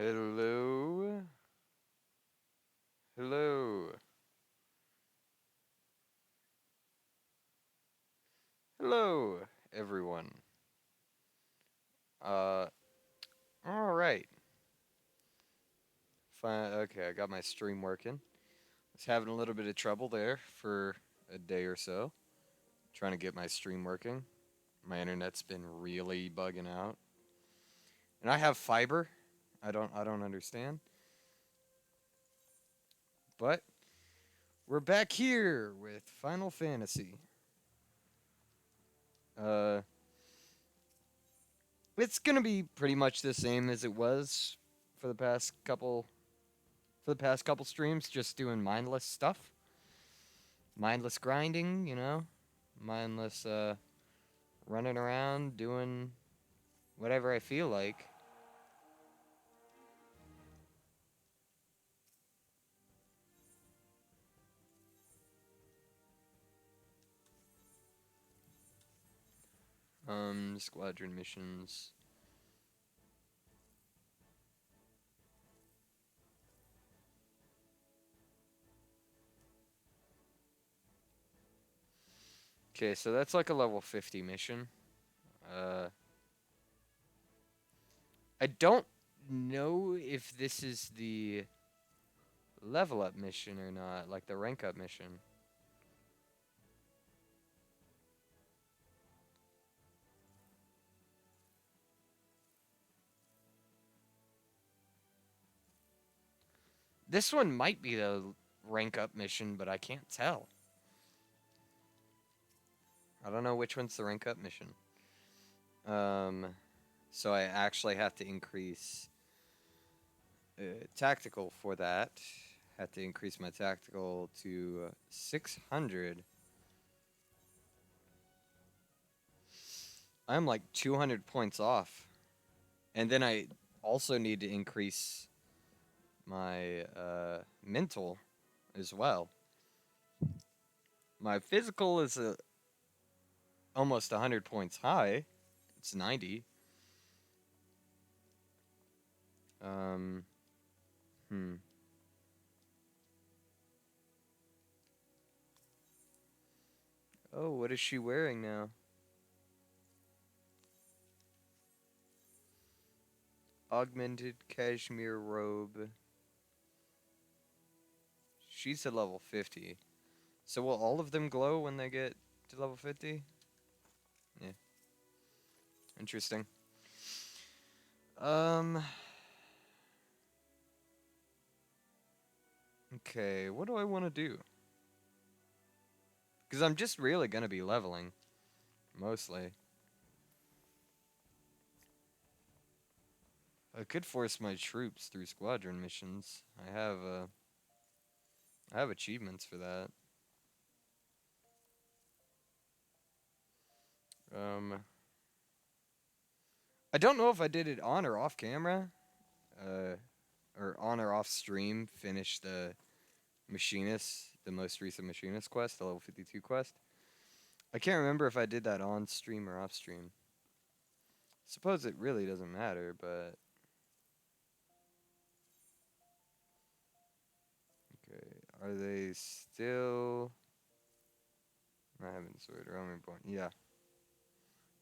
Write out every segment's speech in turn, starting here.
Hello. Hello. Hello, everyone. Uh, all right. Fine. Okay, I got my stream working. Was having a little bit of trouble there for a day or so, trying to get my stream working. My internet's been really bugging out, and I have fiber. I don't understand, but we're back here with Final Fantasy. Uh, it's gonna be pretty much the same as it was for the past couple streams, just doing mindless stuff, mindless grinding, mindless running around doing whatever I feel like. Squadron missions. Okay, so that's like a level 50 mission. Uh, I don't know if this is the level up mission or not, like the rank up mission. This one might be the rank up mission, but I can't tell. I don't know which one's the rank up mission. Um, so I actually have to increase tactical for that. Had to increase my tactical to 600. I'm like 200 points off. And then I also need to increase my mental as well. My physical is almost 100 points high. It's 90. Um, hmm. Oh, what is she wearing now? Augmented cashmere robe. She's at level 50. So will all of them glow when they get to level 50? Yeah. Interesting. Um. Okay, what do I want to do? Because I'm just really going to be leveling. Mostly. I could force my troops through squadron missions. I have achievements for that. Um. I don't know if I did it on or off camera. Uh. Or on or off stream. Finish the machinist, the most recent machinist quest, the level 52 quest. I can't remember if I did that on stream or off stream. Suppose it really doesn't matter, but okay. Are they still? I haven't sorted Roman born. Yeah.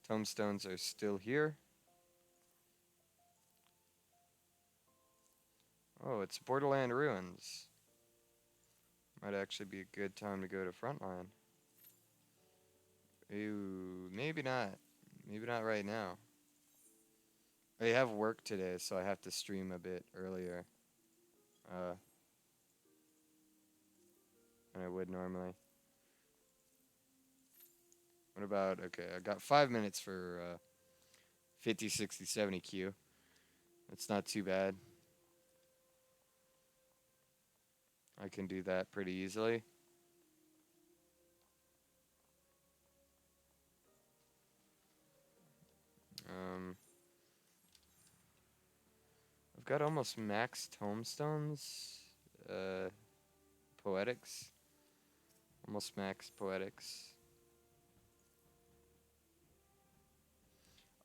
Tombstones are still here. Oh, it's Borderland Ruins. Might actually be a good time to go to Frontline. Ooh, maybe not. Maybe not right now. I have work today, so I have to stream a bit earlier. Uh, than I would normally. What about, okay, I got 5 minutes for 50, 60, 70 Q. That's not too bad. I can do that pretty easily. Um, I've got almost max tombstones. Uh, poetics. Almost max poetics.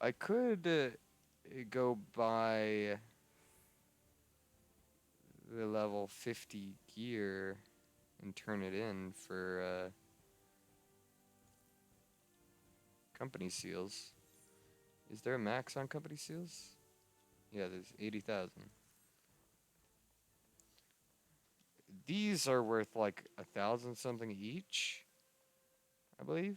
I could go buy the level 50 gear and turn it in for company seals. Is there a max on company seals? Yeah, there's 80,000. These are worth like 1,000 something each, I believe.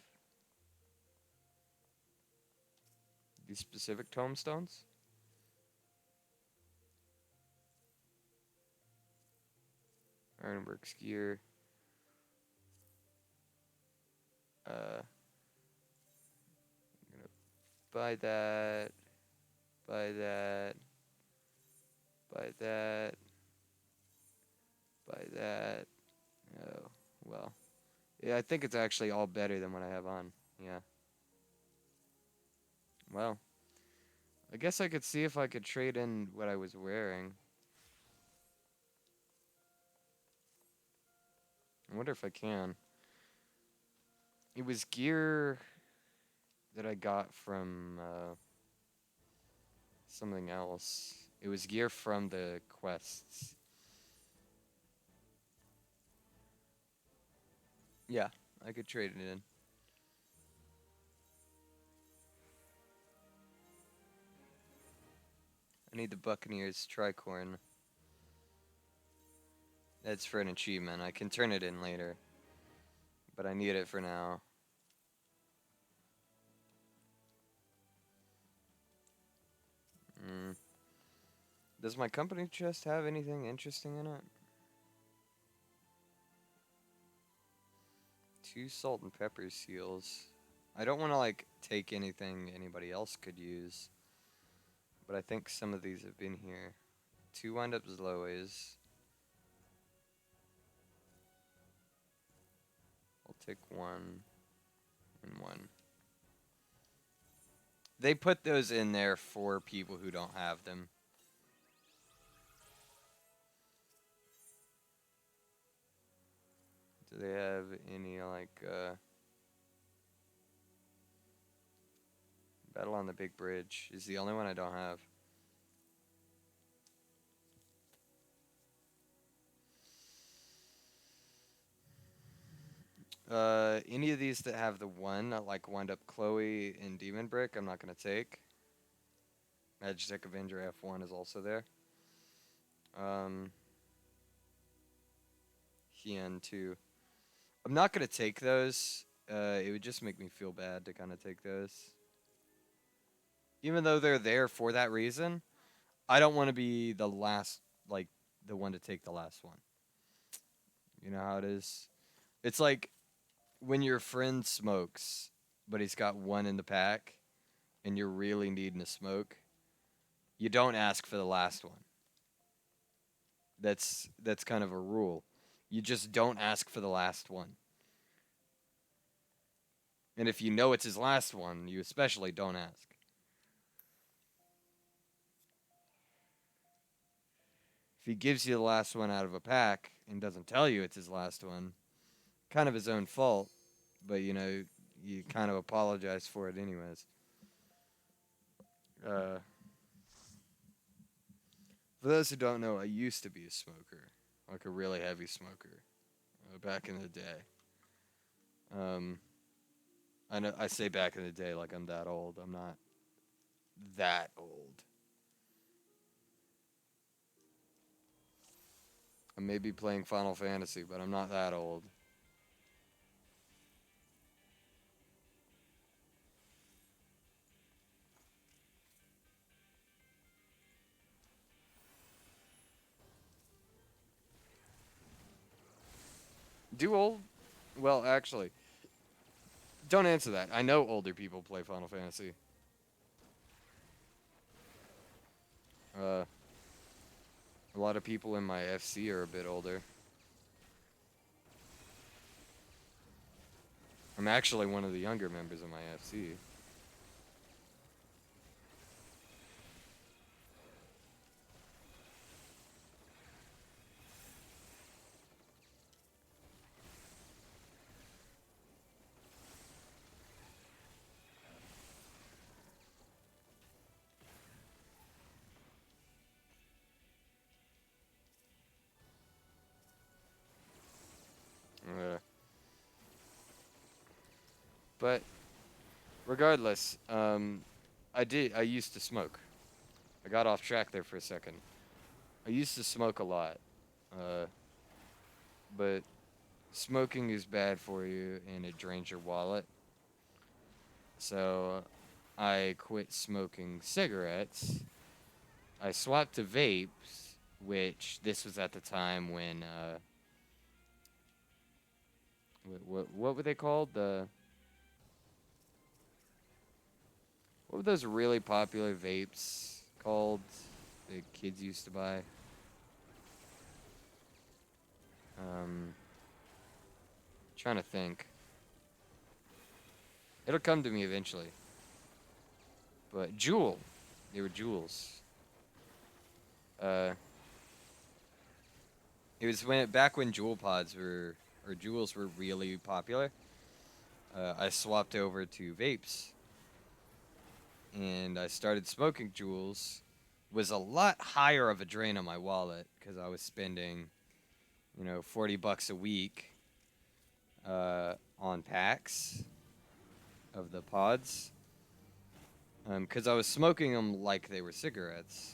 These specific tombstones. Ironworks gear. I'm gonna buy that. Buy that. Buy that. Buy that. Oh, well. Yeah, I think it's actually all better than what I have on. Yeah. Well, I guess I could see if I could trade in what I was wearing. I wonder if I can. It was gear that I got from something else. It was gear from the quests. Yeah, I could trade it in. I need the Buccaneers tricorn. That's for an achievement. I can turn it in later. But I need it for now. Does my company chest have anything interesting in it? 2 salt and pepper seals. I don't want to like take anything anybody else could use. But I think some of these have been here. 2 wind up Zloes. I'll take 1 and 1. They put those in there for people who don't have them. Do they have any like Battle on the Big Bridge is the only one I don't have. Any of these that have the 1, like Wind Up Chloe and Demon Brick, I'm not going to take. Magitech Avenger F1 is also there. Hien too. I'm not going to take those. It would just make me feel bad to kind of take those. Even though they're there for that reason, I don't want to be the last, like, the one to take the last one. You know how it is? It's like when your friend smokes, but he's got 1 in the pack, and you're really needing to smoke, you don't ask for the last one. That's kind of a rule. You just don't ask for the last one. And if you know it's his last one, you especially don't ask. If he gives you the last one out of a pack and doesn't tell you it's his last one, kind of his own fault, but you know, you kind of apologize for it anyways. For those who don't know, I used to be a smoker, like a really heavy smoker, back in the day. I know I say back in the day like I'm that old. I'm not that old. I may be playing Final Fantasy, but I'm not that old. Do old? Well, actually, don't answer that. I know older people play Final Fantasy. A lot of people in my FC are a bit older. I'm actually one of the younger members of my FC. But regardless, I used to smoke. I got off track there for a second. I used to smoke a lot. Uh, but smoking is bad for you and it drains your wallet. So I quit smoking cigarettes. I swapped to vapes, which this was at the time when what were they called? What were those really popular vapes called that kids used to buy? Trying to think. It'll come to me eventually. But Juul. They were Juuls. It was back when Juul pods were, or Juuls were really popular. I swapped over to vapes. And I started smoking Juuls. Was a lot higher of a drain on my wallet because I was spending, $40 a week on packs of the pods. Because I was smoking them like they were cigarettes.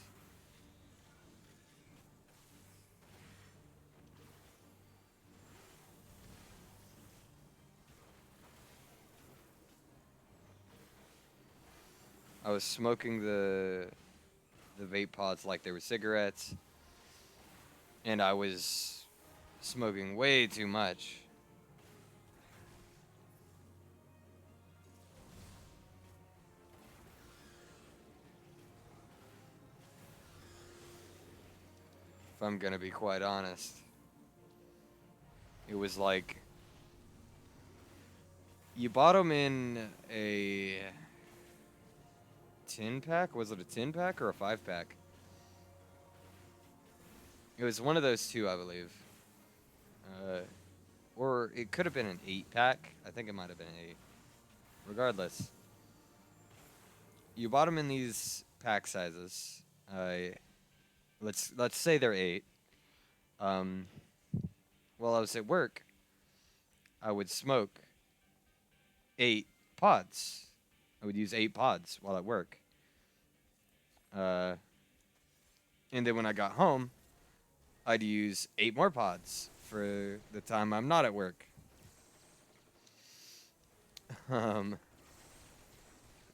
I was smoking the vape pods like they were cigarettes, and I was smoking way too much. If I'm gonna be quite honest, it was like you bought them in a 10-pack? Was it a 10-pack or a 5-pack? It was one of those two, I believe. Or it could have been an 8-pack. I think it might have been an 8. Regardless, you bought them in these pack sizes. Let's say they're 8. While I was at work, I would smoke 8 pods. I would use 8 pods while at work. And then when I got home, I'd use 8 more pods for the time I'm not at work.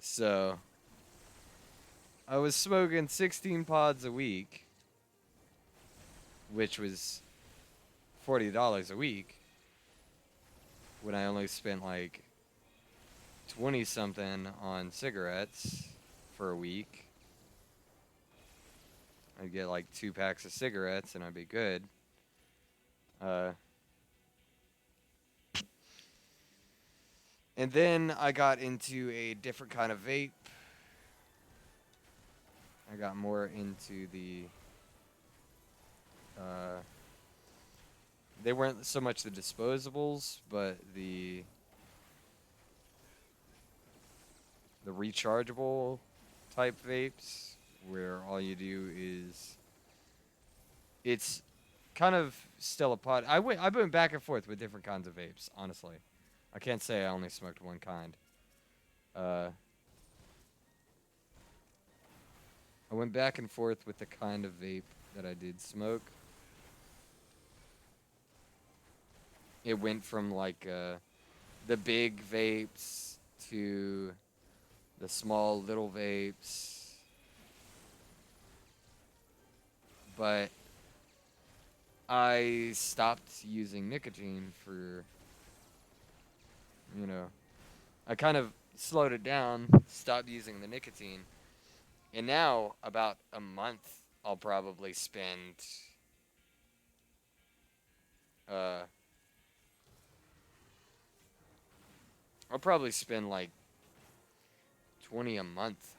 So I was smoking 16 pods a week, which was $40 a week, when I only spent like 20 something on cigarettes for a week. I'd get like 2 packs of cigarettes and I'd be good. And then I got into a different kind of vape. I got more into the they weren't so much the disposables, but the rechargeable type vapes, where all you do is, it's kind of still a pod. I went back and forth with different kinds of vapes, honestly. I can't say I only smoked one kind. I went back and forth with the kind of vape that I did smoke. It went from like the big vapes to the small little vapes. But I stopped using nicotine for, I kind of slowed it down, stopped using the nicotine. And now, about a month, I'll probably spend like 20 a month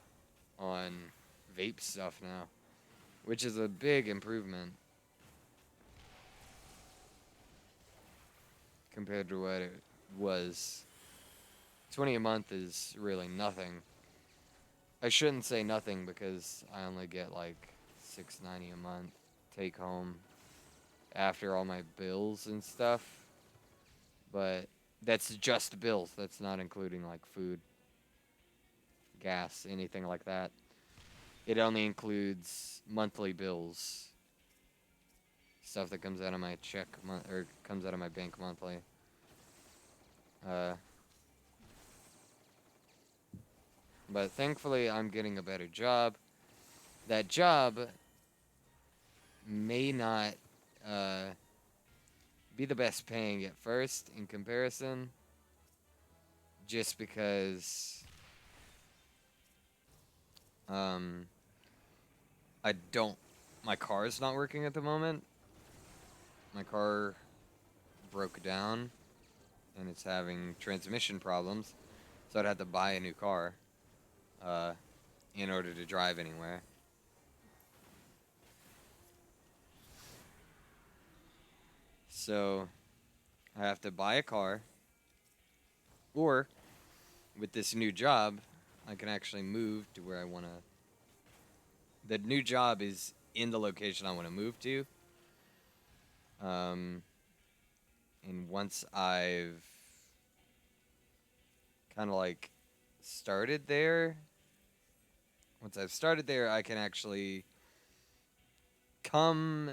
on vape stuff now, which is a big improvement compared to what it was. 20 a month is really nothing. I shouldn't say nothing because I only get like $6.90 a month take home after all my bills and stuff. But That's just bills. That's not including like food, gas, anything like that. It only includes monthly bills, stuff that comes out of my check or comes out of my bank monthly. Uh, but thankfully, I'm getting a better job. That job may not be the best paying at first in comparison, just because um, I don't. My car is not working at the moment. My car broke down and it's having transmission problems, so I'd have to buy a new car uh, in order to drive anywhere. So I have to buy a car, or with this new job, I can actually move to where I want to. The new job is in the location I want to move to. Um, and once I've kind of like started there, I can actually come,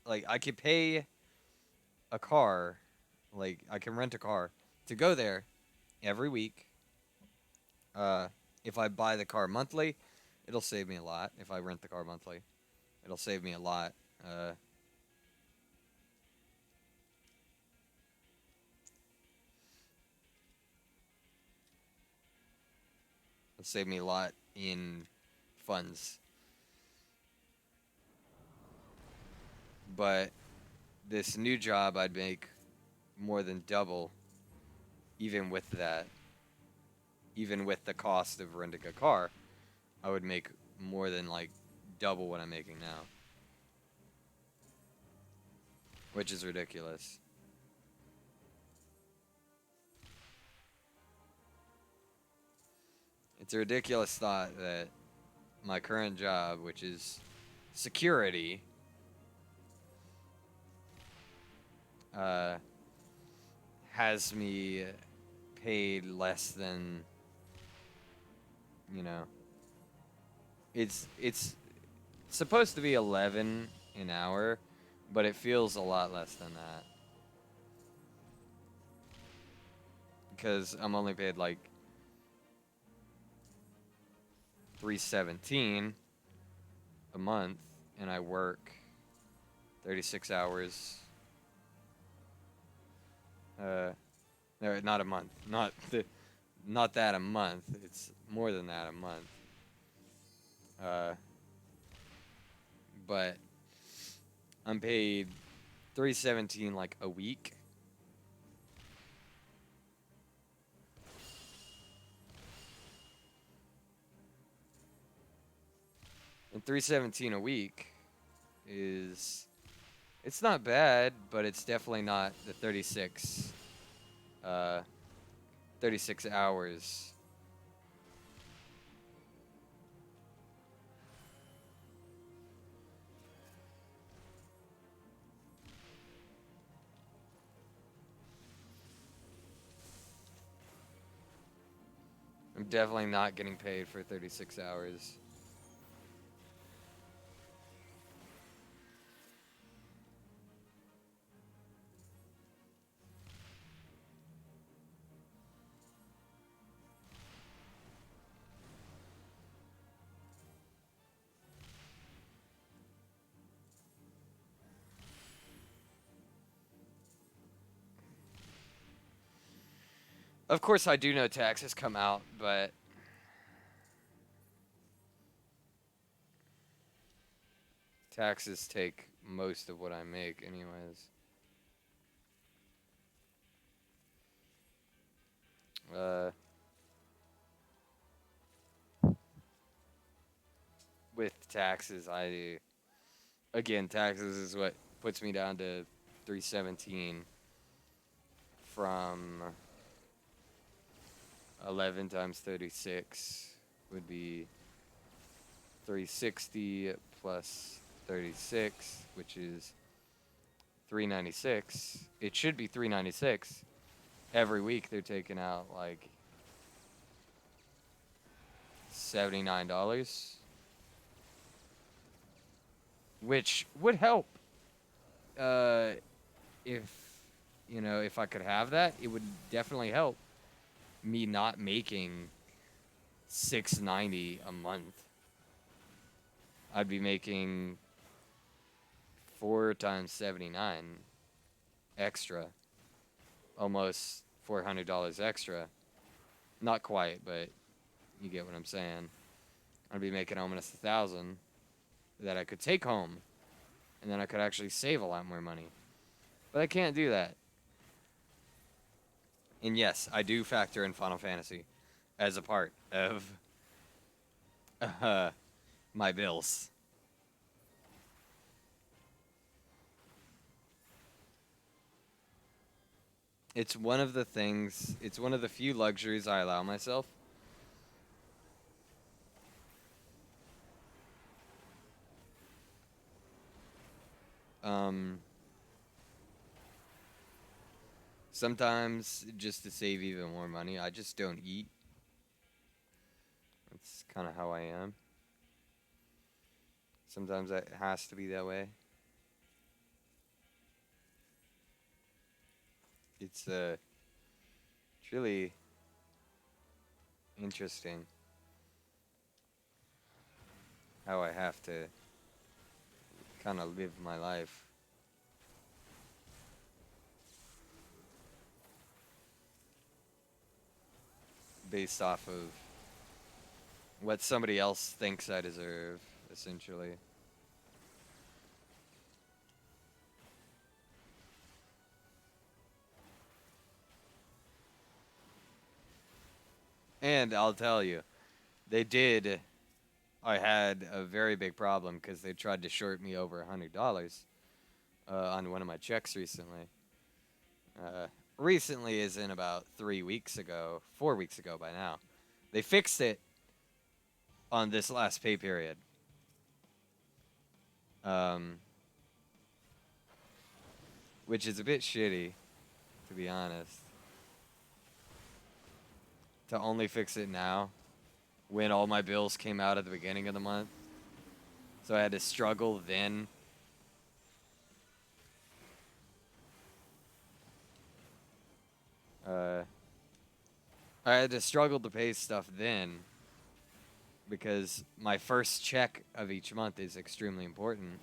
like, I could pay a car, like, I can rent a car to go there every week. Uh, if I buy the car monthly, it'll save me a lot. If I rent the car monthly, it'll save me a lot. Uh, it'll save me a lot in funds. But this new job, I'd make more than double, even with that. Even with the cost of renting a car, I would make more than like double what I'm making now, which is ridiculous. It's a ridiculous thought that my current job, which is security, uh, has me paid less than, you know, it's supposed to be 11 an hour, but it feels a lot less than that because I'm only paid like 317 a month, and I work 36 hours. No, not a month. Not that a month. It's more than that a month. But I'm paid 317 like a week. And 317 a week is, it's not bad, but it's definitely not the 36 hours. I'm definitely not getting paid for 36 hours. Of course, I do know taxes come out, but taxes take most of what I make, anyways. Uh, with taxes, again, taxes is what puts me down to 317 from 11 times 36 would be 360 plus 36, which is 396. It should be 396. every week they're taking out like $79, which would help. If if I could have that, it would definitely help me not making $690 a month. I'd be making 4 times 79 extra, almost $400 extra. Not quite, but you get what I'm saying. I'd be making almost 1,000 that I could take home, and then I could actually save a lot more money. But I can't do that. And yes, I do factor in Final Fantasy as a part of my bills. It's one of the things, it's one of the few luxuries I allow myself. Sometimes, just to save even more money, I just don't eat. That's kind of how I am. Sometimes it has to be that way. It's really interesting how I have to kind of live my life. Based off of what somebody else thinks I deserve, essentially. And I'll tell you, they did. I had a very big problem because they tried to short me over $100 on one of my checks recently. Recently is in about 3 weeks ago, 4 weeks ago by now. They fixed it on this last pay period. Which is a bit shitty, to be honest. To only fix it now, when all my bills came out at the beginning of the month. So I had to struggle then. I had to struggle to pay stuff then because my first check of each month is extremely important.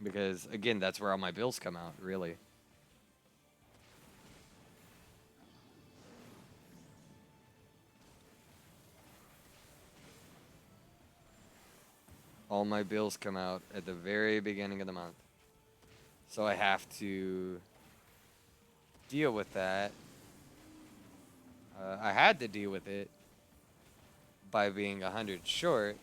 Because, again, that's where all my bills come out, really. All my bills come out at the very beginning of the month. So I have to deal with that. I had to deal with it by being 100 short.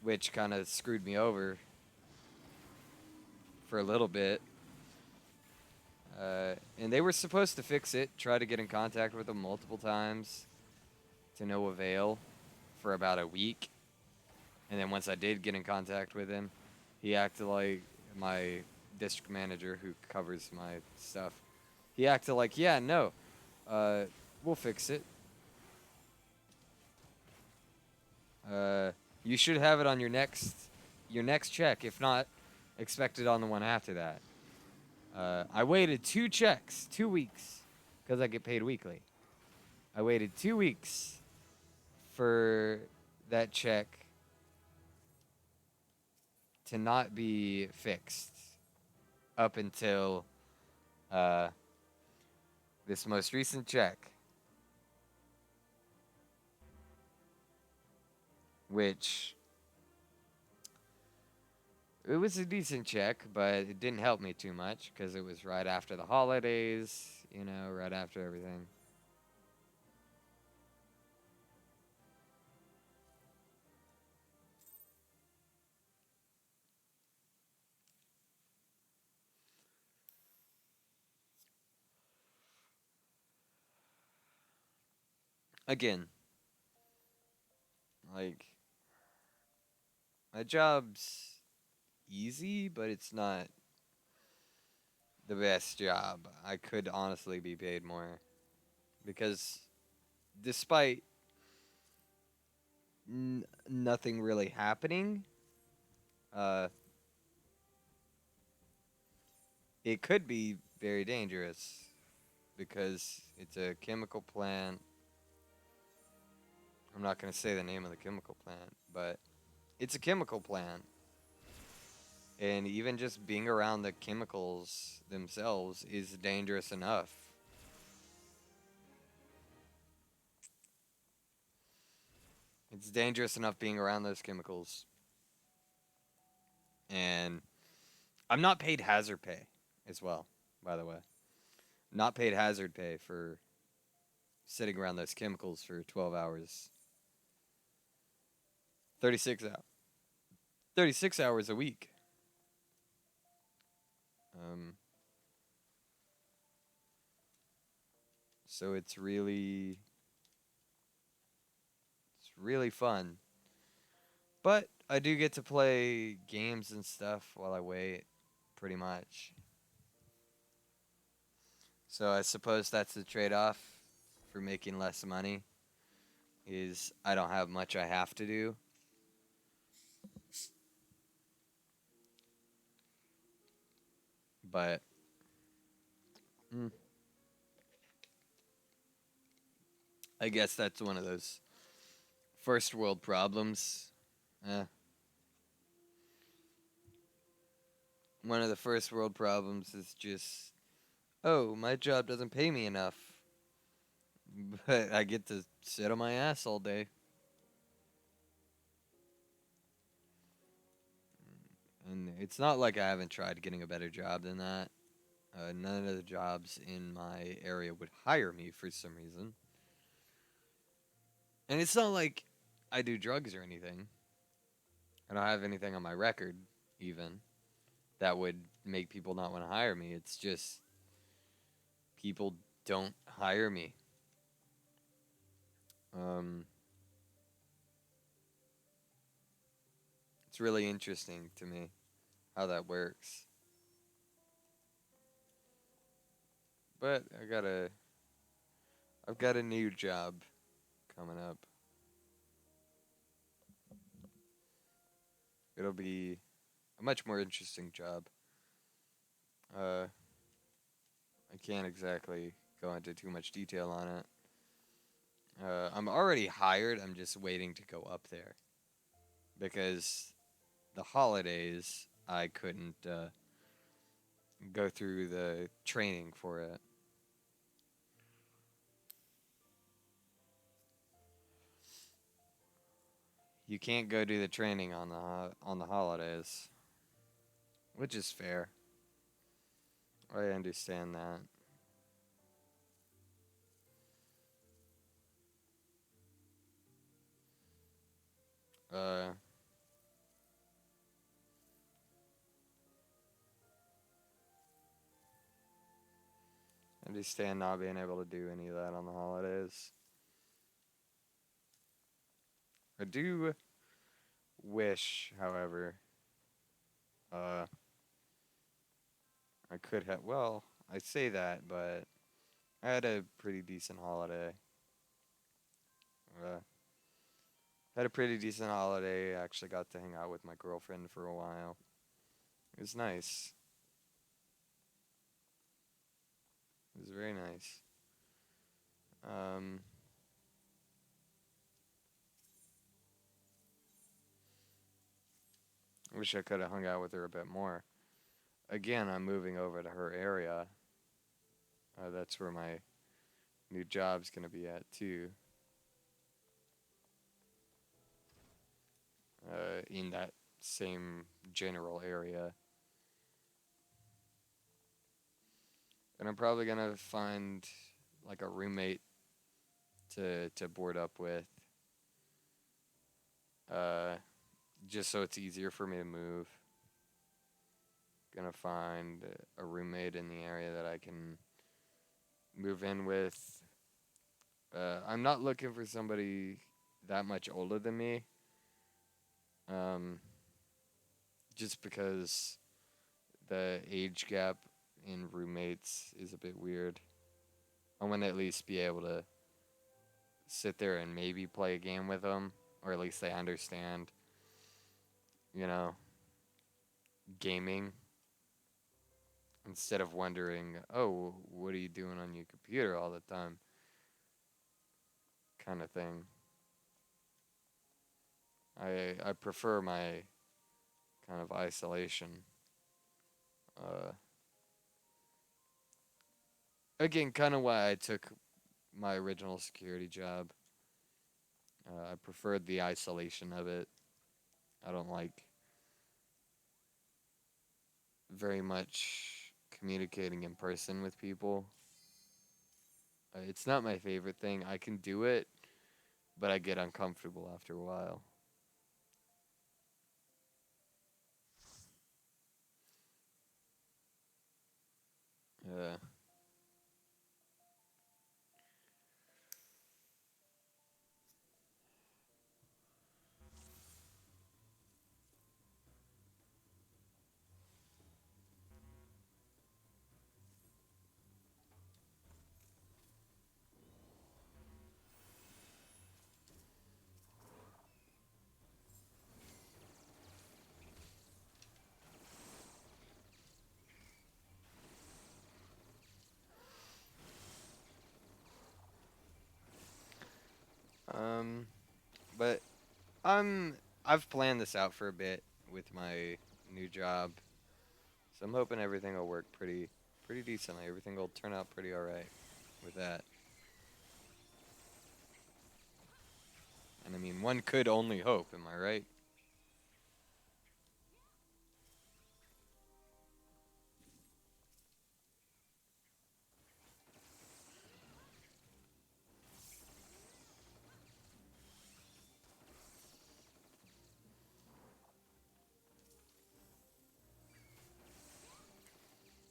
Which kind of screwed me over for a little bit. And they were supposed to fix it, try to get in contact with them multiple times to no avail for about a week. And then once I did get in contact with him, he acted like my district manager who covers my stuff. He acted like, yeah, no, we'll fix it. You should have it on your next check. If not, expect it on the one after that. I waited 2 checks, 2 weeks, because I get paid weekly. I waited 2 weeks for that check to not be fixed up until this most recent check, which it was a decent check, but it didn't help me too much because it was right after the holidays, right after everything. Again, Like, my job's easy, but it's not the best job. I could honestly be paid more because despite nothing really happening, uh, it could be very dangerous because it's a chemical plant. I'm not going to say the name of the chemical plant, but it's a chemical plant. And even just being around the chemicals themselves is dangerous enough. It's dangerous enough being around those chemicals. And I'm not paid hazard pay as well, by the way. Not paid hazard pay for sitting around those chemicals for 12 hours. 36 hours. 36 hours a week. Um, so it's really fun. But I do get to play games and stuff while I wait, pretty much. So I suppose that's the trade-off for making less money is I don't have much I have to do. But I guess that's one of those first world problems. One of the first world problems is just, oh, my job doesn't pay me enough. But I get to sit on my ass all day. And it's not like I haven't tried getting a better job than that. None of the jobs in my area would hire me for some reason. And it's not like I do drugs or anything. I don't have anything on my record, even, that would make people not want to hire me. It's just people don't hire me. It's really interesting to me how that works. But I've got a new job coming up. It'll be a much more interesting job. I can't exactly go into too much detail on it. I'm already hired. I'm just waiting to go up there because the holidays I couldn't go through the training for it. You can't go do the training on the holidays, which is fair. I understand that. Uh, understand not being able to do any of that on the holidays. I do wish, however, uh, I could have. Well, I say that, but I had a pretty decent holiday. Uh, had a pretty decent holiday. I actually got to hang out with my girlfriend for a while. It was nice. It was very nice. Um, I wish I could have hung out with her a bit more. Again, I'm moving over to her area. That's where my new job's gonna be at too. In that same general area. And I'm probably gonna find like a roommate to board up with. Uh, just so it's easier for me to move. Gonna find a roommate in the area that I can move in with. I'm not looking for somebody that much older than me. Um, just because the age gap in roommates is a bit weird. I want to at least be able to sit there and maybe play a game with them, or at least they understand, you know, gaming, instead of wondering, oh, what are you doing on your computer all the time, kind of thing. I prefer my kind of isolation. Uh, Again, kind of why I took my original security job. I preferred the isolation of it. I don't like very much communicating in person with people. It's not my favorite thing. I can do it, but I get uncomfortable after a while. Yeah. Um, but I've planned this out for a bit with my new job, so I'm hoping everything will work pretty decently. Everything will turn out pretty all right with that. And I mean, one could only hope. Am I right?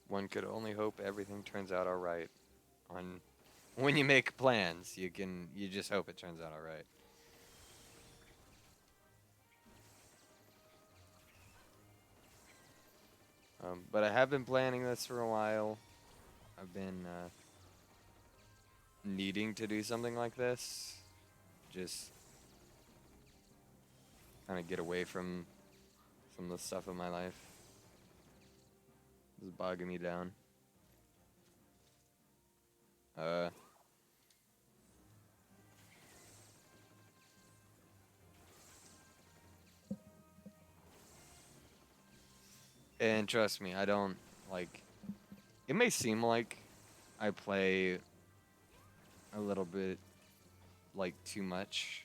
One could only hope everything turns out all right. On when you make plans, you just hope it turns out all right. But I have been planning this for a while. I've been needing to do something like this. Just kind of get away from some of the stuff in my life. It's bogging me down. Uh, and trust me, I don't like. It may seem like I play a little bit like too much.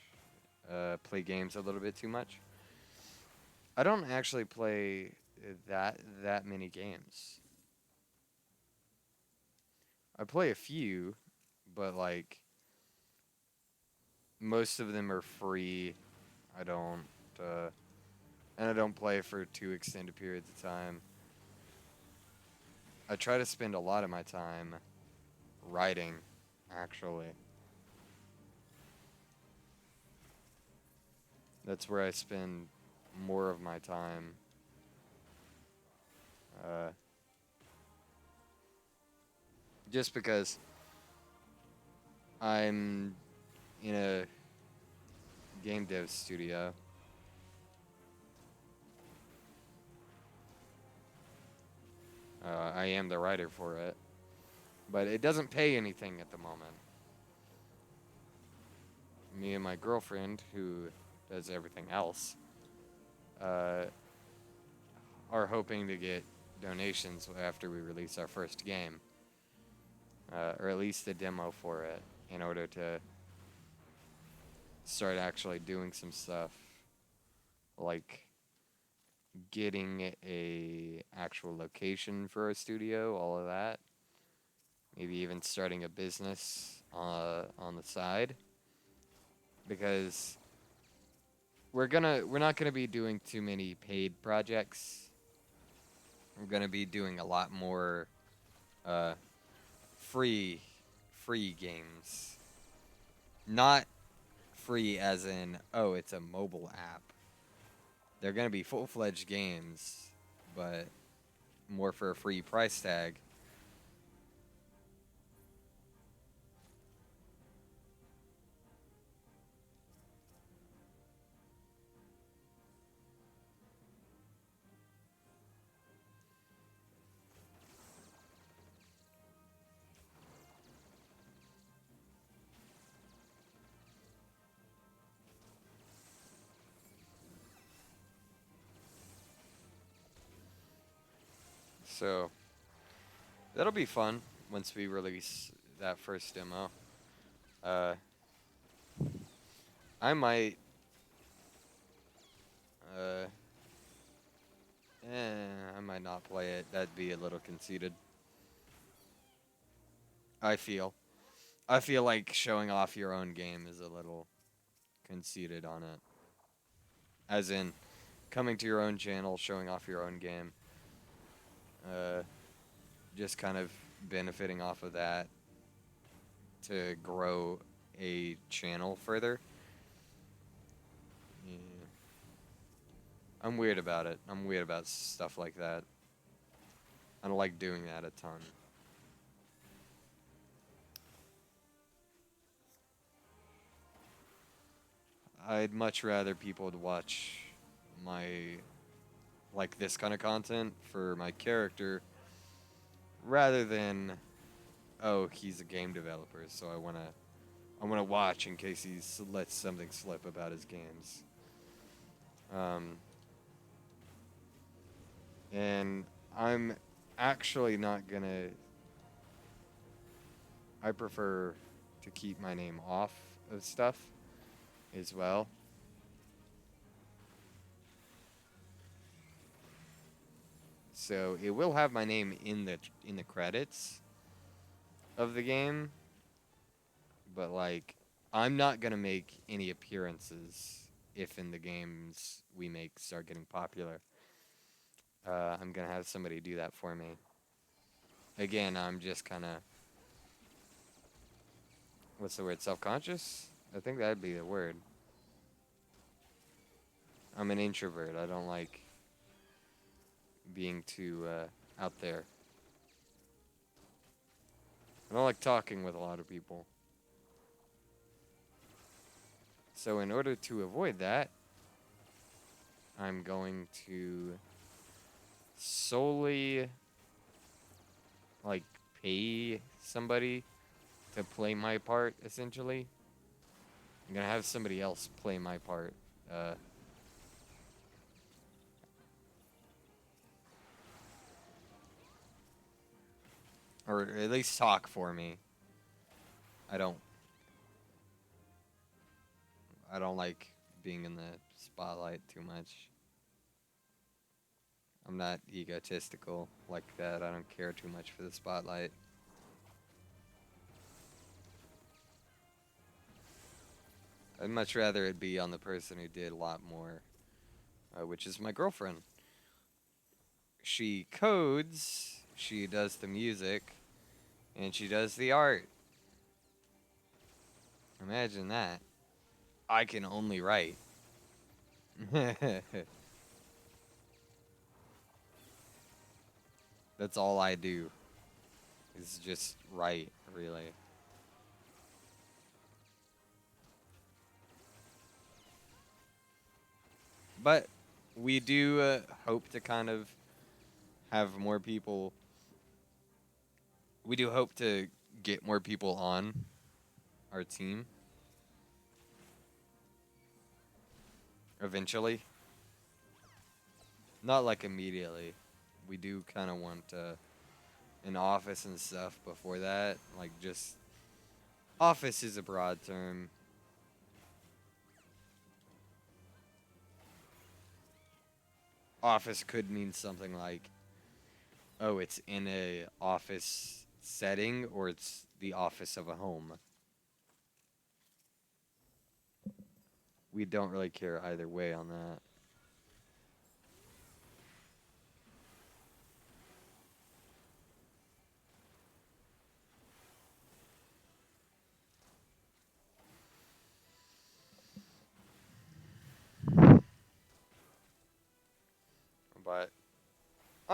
Play games a little bit too much. I don't actually play that many games. I play a few, but like most of them are free. I don't, uh, and I don't play for too extended periods of time. I try to spend a lot of my time writing, actually. That's where I spend more of my time. Uh, just because I'm in a game dev studio. I am the writer for it, but it doesn't pay anything at the moment. Me and my girlfriend, who does everything else, uh, are hoping to get donations after we release our first game, or at least a demo for it, in order to start actually doing some stuff, like getting a actual location for a studio, all of that. Maybe even starting a business on the side, because we're not gonna be doing too many paid projects. We're gonna be doing a lot more uh, free free games. Not free as in, oh, it's a mobile app. They're going to be full-fledged games, but more for a free price tag. So that'll be fun once we release that first demo. Uh, I might. Uh, I might not play it. That'd be a little conceited. I feel. I feel like showing off your own game is a little conceited on it. As in, coming to your own channel, showing off your own game. Just kind of benefiting off of that to grow a channel further. Yeah. I'm weird about it. I'm weird about stuff like that. I don't like doing that a ton. I'd much rather people would watch my, like, this kind of content for my character rather than, oh, he's a game developer, so I wanna watch in case he lets something slip about his games. And I'm actually not gonna. I prefer to keep my name off of stuff as well. So it will have my name in the credits of the game, but like I'm not gonna make any appearances if in the games we make start getting popular. I'm gonna have somebody do that for me. Again, I'm just kind of, what's the word, self-conscious? I think that'd be the word. I'm an introvert. I don't like being too out there. I don't like talking with a lot of people. So in order to avoid that, I'm going to solely like pay somebody to play my part, essentially. I'm gonna have somebody else play my part. Or at least talk for me. I don't like being in the spotlight too much. I'm not egotistical like that. I don't care too much for the spotlight. I'd much rather it be on the person who did a lot more, which is my girlfriend. She codes, she does the music, and she does the art. Imagine that. I can only write. That's all I do. Is just write, really. But we do hope to kind of have more people. We do hope to get more people on our team eventually. Not like immediately. We do kind of want an office and stuff before that. Like, just office is a broad term. Office could mean something like, oh, it's in a office setting, or it's the office of a home. We don't really care either way on that.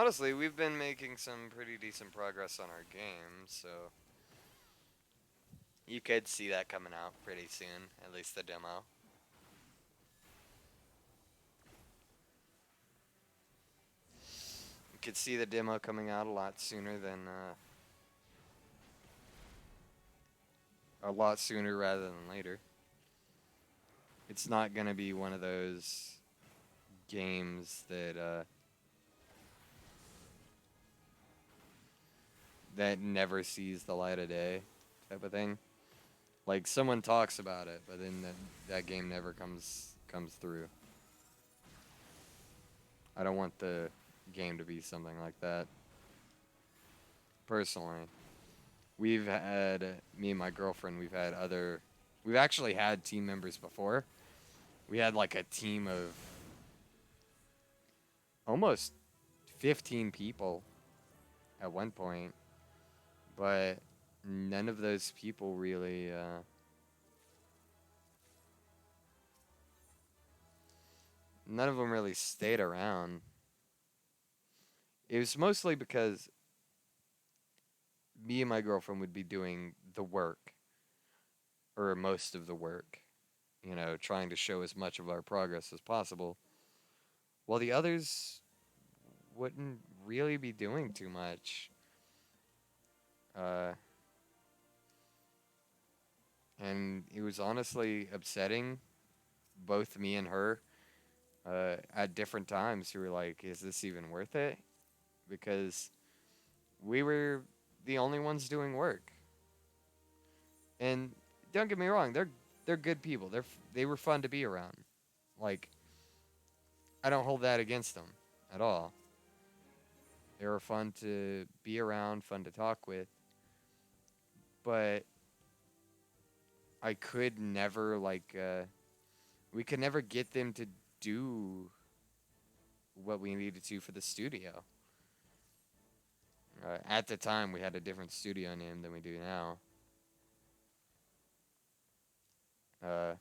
honestly, we've been making some pretty decent progress on our game, so you could see that coming out pretty soon, at least the demo. You could see the demo coming out a lot sooner than a lot sooner rather than later. It's not gonna be one of those games that never sees the light of day, type of thing. Like someone talks about it, but then that game never comes through. I don't want the game to be something like that. Personally, we've had me and my girlfriend. We've actually had team members before. We had like a team of almost 15 people at one point, but none of those people really none of them really stayed around. It was mostly because me and my girlfriend would be doing the work, or most of the work, trying to show as much of our progress as possible, while the others wouldn't really be doing too much. Uh, and it was honestly upsetting, both me and her, at different times. We were like, is this even worth it? Because we were the only ones doing work. And don't get me wrong, they're good people. They were fun to be around. Like, I don't hold that against them at all. They were fun to be around, fun to talk with. But I could never we could never get them to do what we needed to for the studio. At the time, we had a different studio name than we do now. Uh,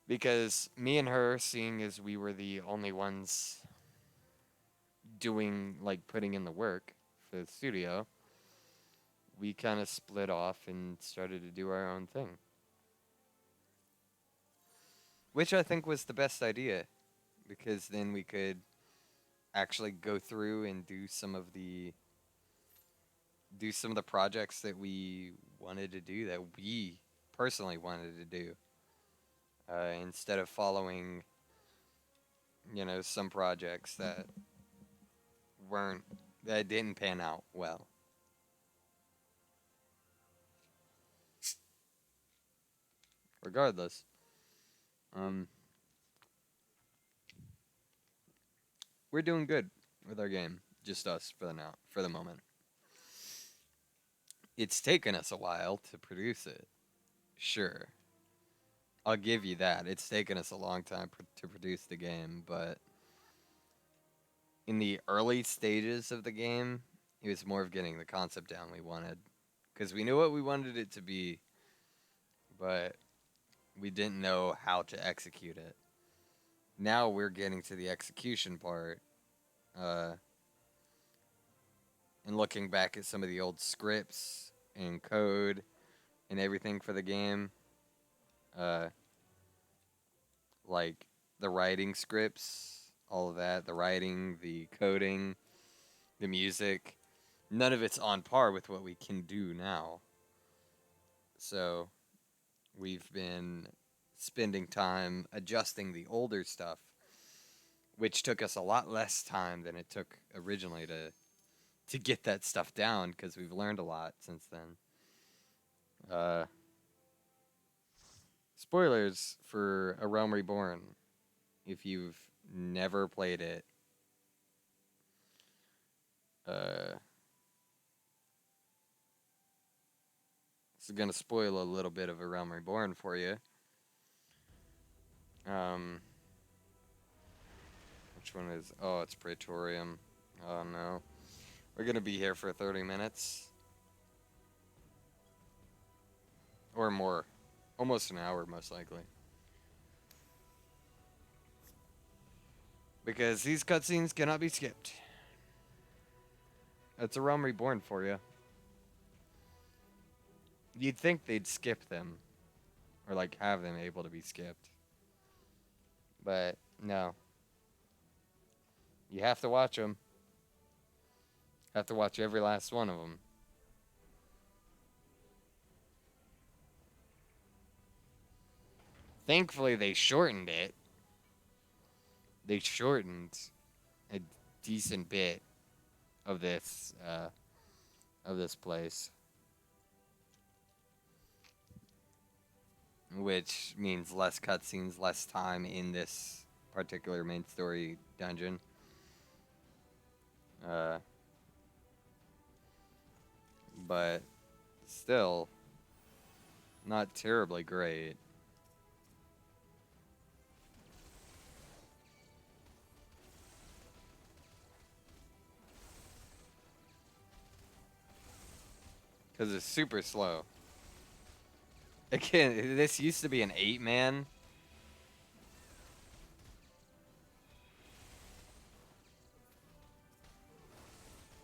because me and her, seeing as we were the only ones doing, like, putting in the work for the studio, we kind of split off and started to do our own thing. Which I think was the best idea, because then we could actually go through and do some of the projects that we wanted to do, that we personally wanted to do, instead of following, some projects that didn't pan out well. Regardless, um, we're doing good with our game. Just us for the moment. It's taken us a while to produce it. Sure. I'll give you that. It's taken us a long time to produce the game, but in the early stages of the game, it was more of getting the concept down we wanted. Because we knew what we wanted it to be, but we didn't know how to execute it. Now we're getting to the execution part, uh, and looking back at some of the old scripts and code and everything for the game, uh, like the writing scripts, all of that, the writing, the coding, the music, none of it's on par with what we can do now. So we've been spending time adjusting the older stuff, which took us a lot less time than it took originally to get that stuff down, because we've learned a lot since then. Spoilers for A Realm Reborn, if you've never played it. This is going to spoil a little bit of A Realm Reborn for you. Which one is... Oh, it's Praetorium. Oh, no. We're going to be here for 30 minutes. Or more. Almost an hour, most likely. Because these cutscenes cannot be skipped. It's a Realm Reborn for you. You'd think they'd skip them. Or, like, have them able to be skipped. But, no. You have to watch them. Have to watch every last one of them. Thankfully, they shortened it. They shortened a decent bit of this place, which means less cutscenes, less time in this particular main story dungeon. But still, not terribly great. Because it's super slow. Again, this used to be an 8-man.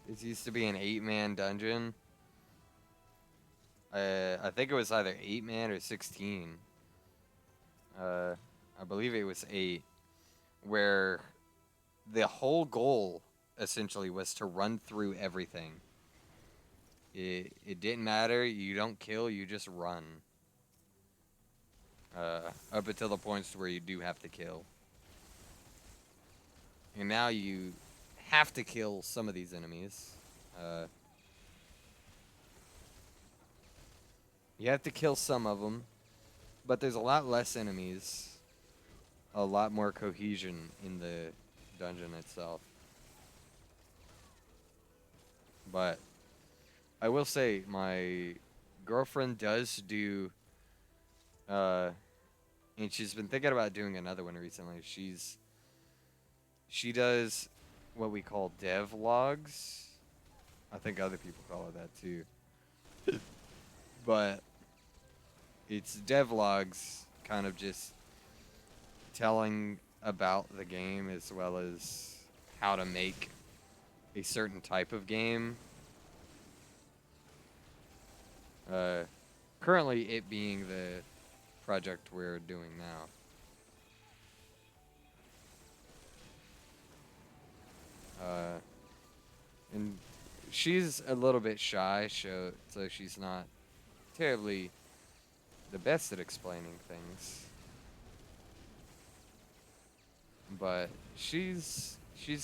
This used to be an 8-man dungeon. I think it was either 8-man or 16. I believe it was 8. Where the whole goal, essentially, was to run through everything. It didn't matter. You don't kill, you just run. Up until the points where you do have to kill. And now you have to kill some of these enemies. You have to kill some of them. But there's a lot less enemies. A lot more cohesion in the dungeon itself. But I will say, my girlfriend does do... and she's been thinking about doing another one recently. She does what we call dev logs. I think other people call it that too. But it's dev logs, kind of just telling about the game as well as how to make a certain type of game. Currently, it being the project we're doing now. And she's a little bit shy, so she's not terribly the best at explaining things. But she's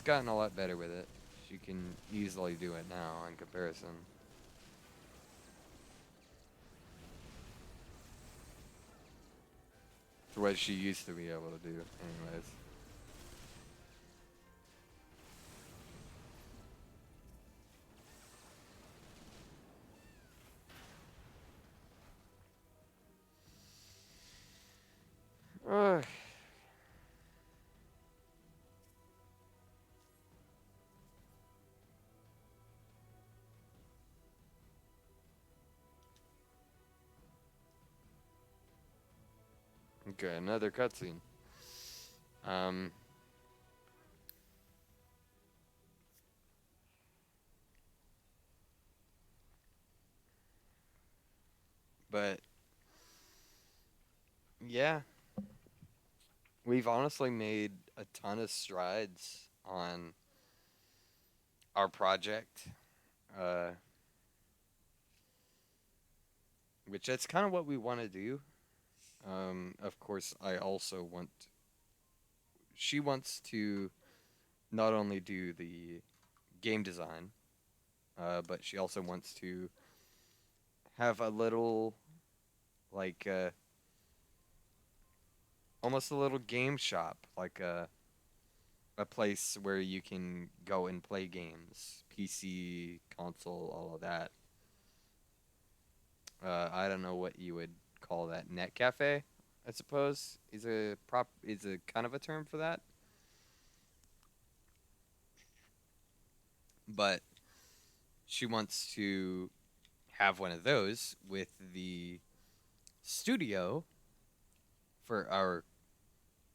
gotten a lot better with it. She can easily do it now in comparison. To what she used to be able to do, anyways. Ugh. Okay, another cutscene. But yeah, we've honestly made a ton of strides on our project, which that's kind of what we want to do. Of course, I also want. She wants to not only do the game design, but she also wants to have a little, like, almost a little game shop, like a place where you can go and play games, PC, console, all of that. I don't know what you would call that. Net cafe, I suppose, is a kind of a term for that. But she wants to have one of those with the studio for our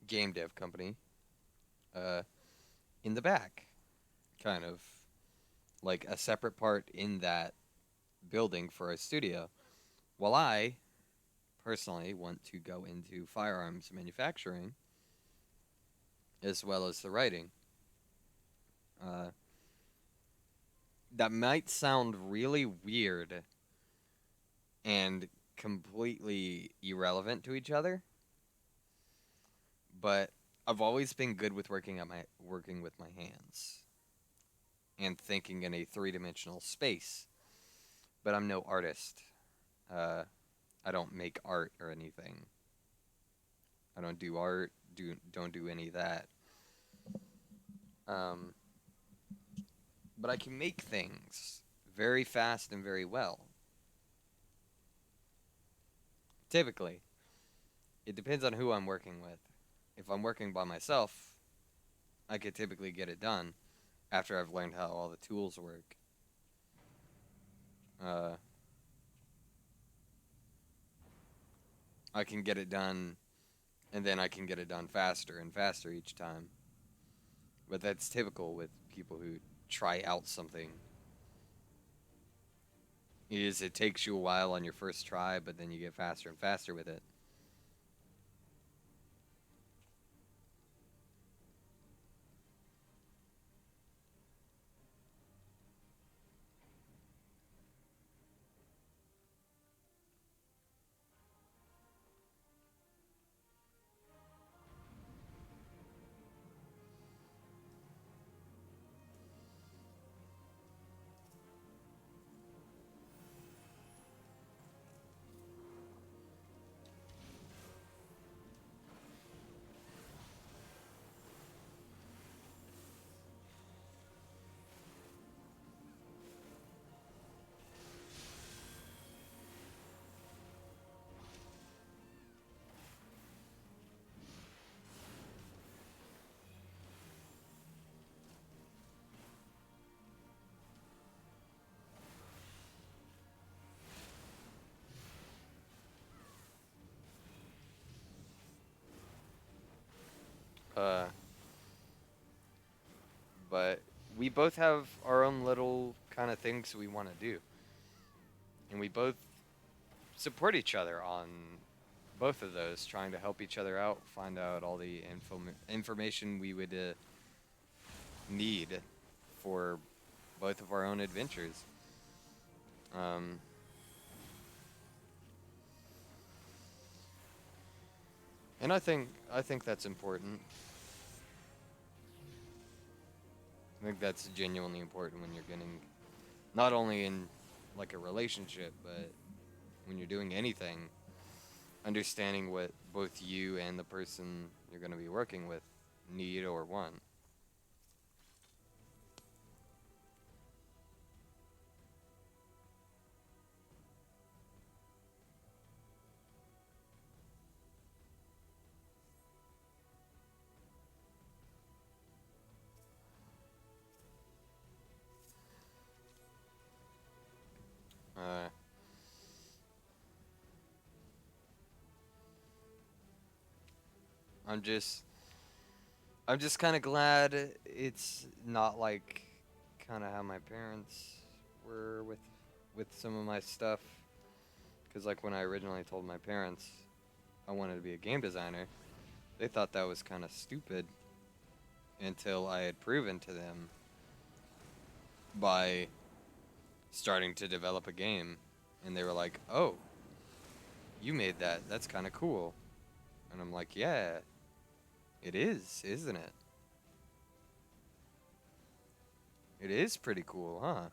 game dev company. in the back, kind of like a separate part in that building for a studio. While I personally want to go into firearms manufacturing as well as the writing. Uh, that might sound really weird and completely irrelevant to each other, but I've always been good with working with my hands and thinking in a three-dimensional space. But I'm no artist. Uh, I don't make art or anything. I don't do art. Don't do any of that. Um, but I can make things very fast and very well. Typically, it depends on who I'm working with. If I'm working by myself, I could typically get it done after I've learned how all the tools work. Uh, I can get it done, and then I can get it done faster and faster each time. But that's typical with people who try out something. It takes you a while on your first try, but then you get faster and faster with it. Uh, but we both have our own little kind of things we want to do. And we both support each other on both of those, trying to help each other out, find out all the information we would need for both of our own adventures. Um, and I think that's important. I think that's genuinely important when you're getting not only in like a relationship, but when you're doing anything, understanding what both you and the person you're going to be working with need or want. Uh, I'm just I'm just kind of glad it's not like kind of how my parents were with some of my stuff. Because like when I originally told my parents I wanted to be a game designer, they thought that was kind of stupid until I had proven to them by starting to develop a game, and they were like, "Oh, you made that? That's kind of cool." And I'm like, "Yeah, it is, isn't it? It is pretty cool, huh?"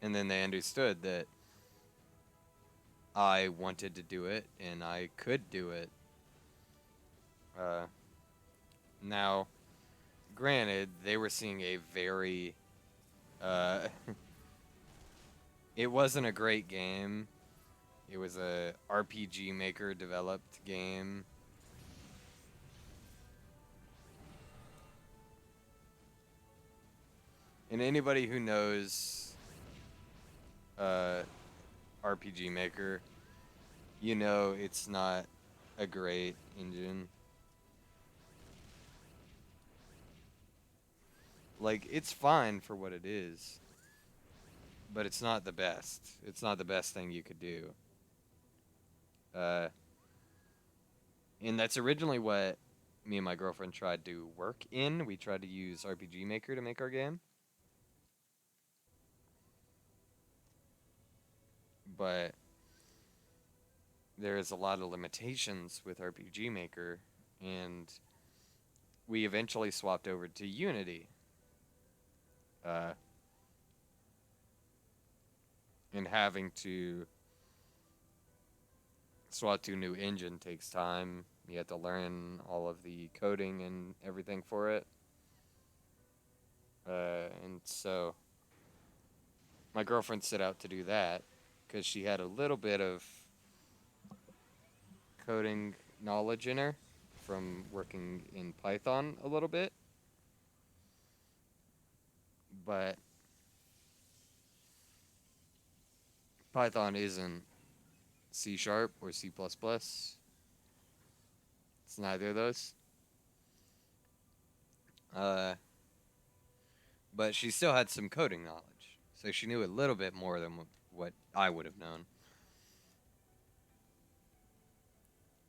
And then they understood that I wanted to do it and I could do it. Uh, Now, granted, they were seeing a very, uh, it wasn't a great game. It was a RPG Maker developed game. And anybody who knows uh, RPG Maker, you know it's not a great engine. Like, it's fine for what it is, but it's not the best. It's not the best thing you could do. Uh, and that's originally what me and my girlfriend tried to work in. We tried to use RPG Maker to make our game, but there's a lot of limitations with RPG Maker, and we eventually swapped over to Unity. Uh, and having to swap to a new engine takes time. You have to learn all of the coding and everything for it. And so my girlfriend set out to do that because she had a little bit of coding knowledge in her from working in Python a little bit. But Python isn't C# or C++. It's neither of those. But she still had some coding knowledge, so she knew a little bit more than what I would have known.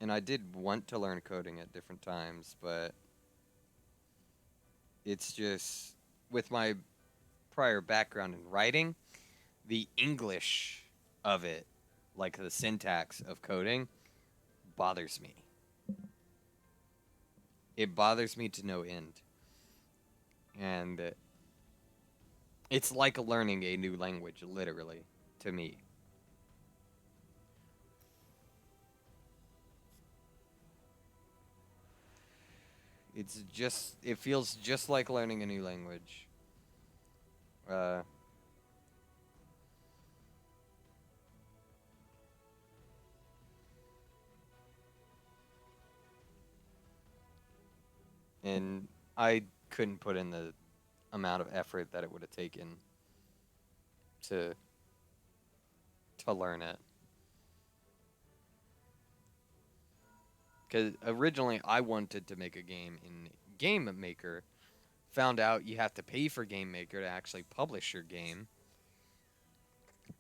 And I did want to learn coding at different times, but it's just with my prior background in writing, the English of it, like the syntax of coding, bothers me. It bothers me to no end. And it's like learning a new language, literally, to me. It feels just like learning a new language. Uh, and I couldn't put in the amount of effort that it would have taken to learn it. Because originally I wanted to make a game in Game Maker. Found out you have to pay for Game Maker to actually publish your game.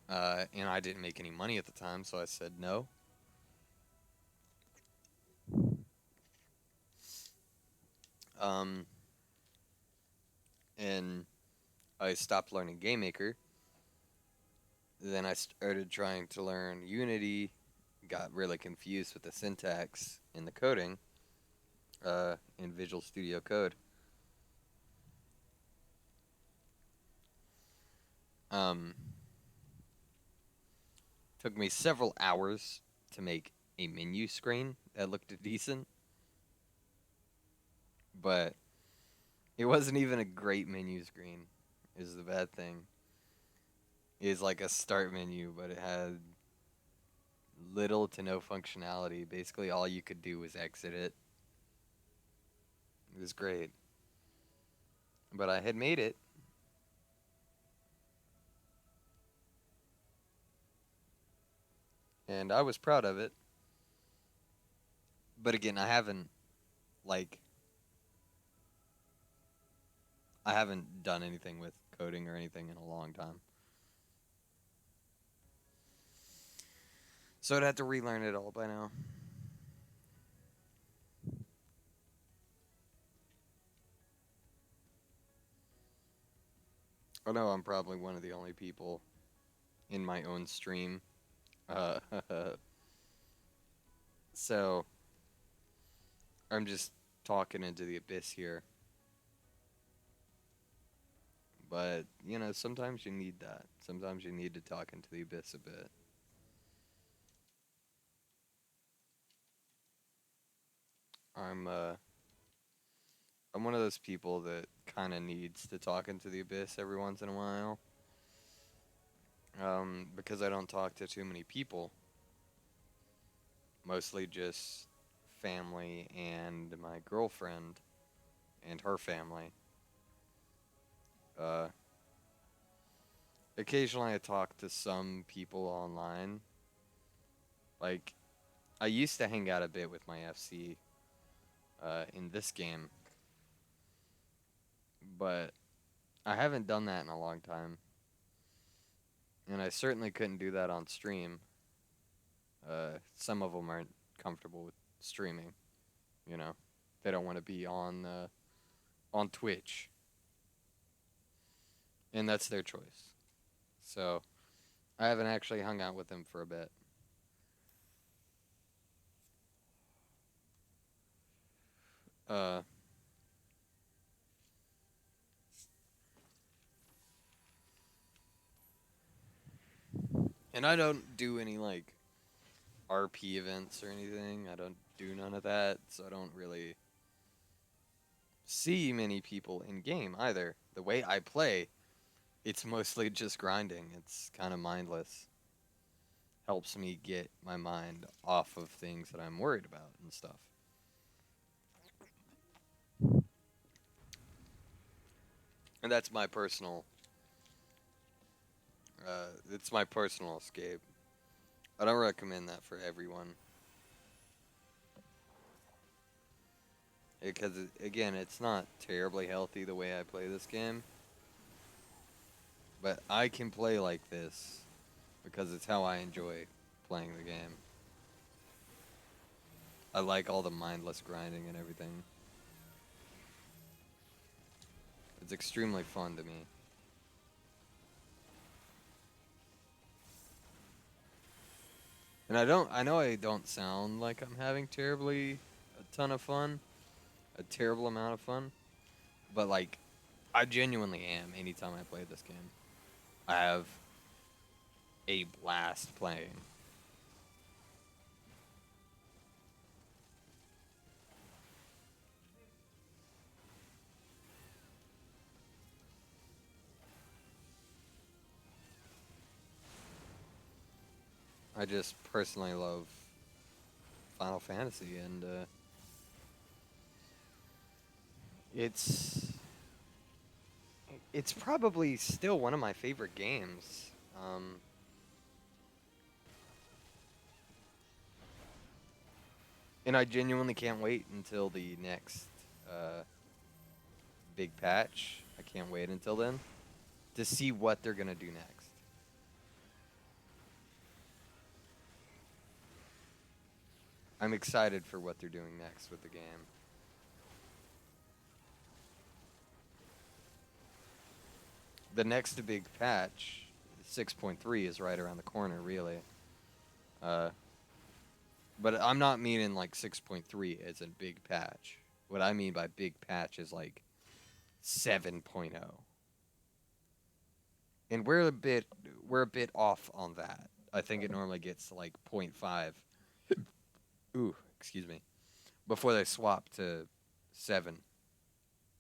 And I didn't make any money at the time, so I said no. Um, and I stopped learning Game Maker. Then I started trying to learn Unity, got really confused with the syntax and the coding in Visual Studio Code. Um, took me several hours to make a menu screen that looked decent, but it wasn't even a great menu screen, is the bad thing. It's like a start menu, but it had little to no functionality. Basically, all you could do was exit it. It was great. But I had made it. And I was proud of it. But again, like, I haven't done anything with coding or anything in a long time. So I'd have to relearn it all by now. I know I'm probably one of the only people in my own stream. Uh, so I'm just talking into the abyss here. But, sometimes you need that. Sometimes you need to talk into the abyss a bit. I'm uh I'm one of those people that kind of needs to talk into the abyss every once in a while. Because I don't talk to too many people. Mostly just family and my girlfriend and her family. Uh, Occasionally I talk to some people online. Like, I used to hang out a bit with my FC in this game, but I haven't done that in a long time. And I certainly couldn't do that on stream. Some of them aren't comfortable with streaming, you know. They don't want to be on Twitch. And that's their choice. So, I haven't actually hung out with them for a bit. Uh, and I don't do any like RP events or anything. I don't do none of that, so I don't really see many people in game either. The way I play, it's mostly just grinding. It's kind of mindless. Helps me get my mind off of things that I'm worried about and stuff. And that's my personal it's my personal escape. I don't recommend that for everyone. Because, again, it's not terribly healthy the way I play this game. But I can play like this because it's how I enjoy playing the game. I like all the mindless grinding and everything. It's extremely fun to me. And I know I don't sound like I'm having a ton of fun, a terrible amount of fun, but like, I genuinely am anytime I play this game. I have a blast playing. I just personally love Final Fantasy, and it's it's probably still one of my favorite games. And I genuinely can't wait until the next uh, big patch. I can't wait until then to see what they're gonna do next. I'm excited for what they're doing next with the game. The next big patch, 6.3, is right around the corner, really. Uh, but I'm not meaning like 6.3 as a big patch. What I mean by big patch is like 7.0. And we're a bit off on that. I think it normally gets like 0.5. Ooh, excuse me. Before they swap to 7.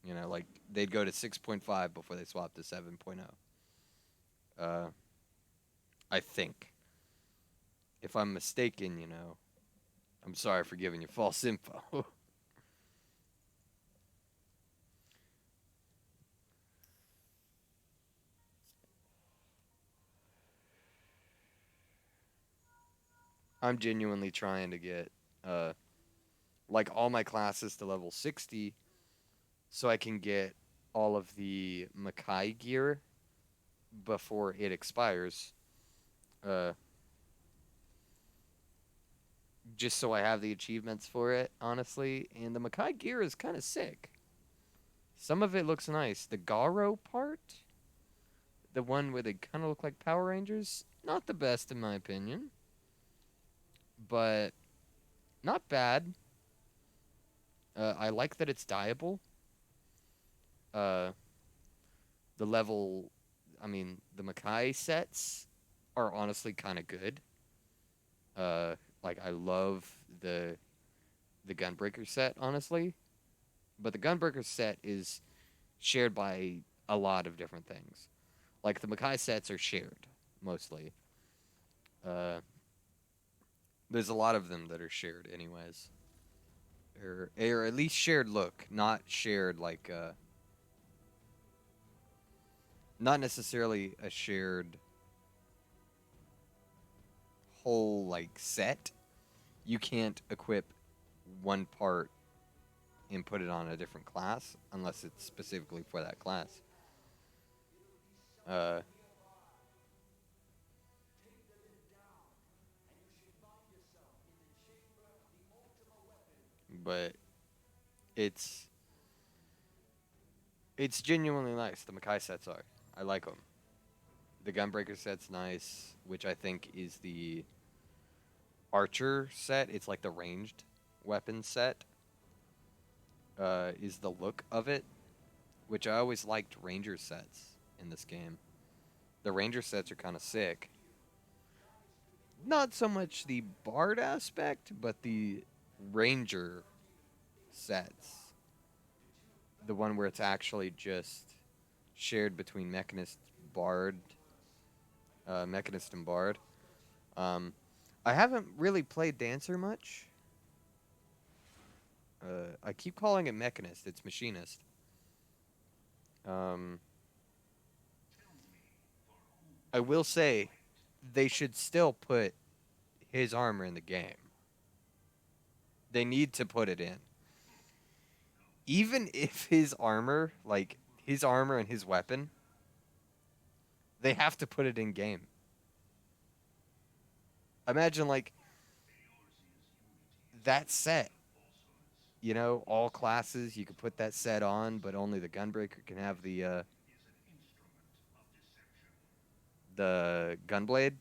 You know, like they'd go to 6.5 before they swap to 7.0. Uh, I think. If I'm mistaken, I'm sorry for giving you false info. I'm genuinely trying to get uh like all my classes to level 60 so I can get all of the Makai gear before it expires. Uh just so I have the achievements for it, honestly. And the Makai gear is kind of sick. Some of it looks nice. The Garo part, the one where they kind of look like Power Rangers, not the best in my opinion, but not bad. I like that it's dyeable. Uh, the level, the Makai sets are honestly kind of good. Like I love the Gunbreaker set, honestly, but the Gunbreaker set is shared by a lot of different things. Like the Makai sets are shared mostly. Uh, there's a lot of them that are shared, anyways, or at least shared look, not shared like not necessarily a shared whole like set. You can't equip one part and put it on a different class unless it's specifically for that class. Uh, but it's it's genuinely nice. The Makai sets are. I like them. The Gunbreaker set's nice, which I think is the Archer set. It's like the ranged weapon set. Is the look of it, which I always liked Ranger sets in this game. The Ranger sets are kind of sick. Not so much the Bard aspect, but the Ranger sets. The one where it's actually just shared between Mechanist and Bard. I haven't really played Dancer much. I keep calling it Mechanist. It's Machinist. I will say they should still put his armor in the game. They need to put it in. Even if his armor, like his armor and his weapon, they have to put it in game. Imagine like that set. You know, all classes you could put that set on, but only the Gunbreaker can have the Gunblade.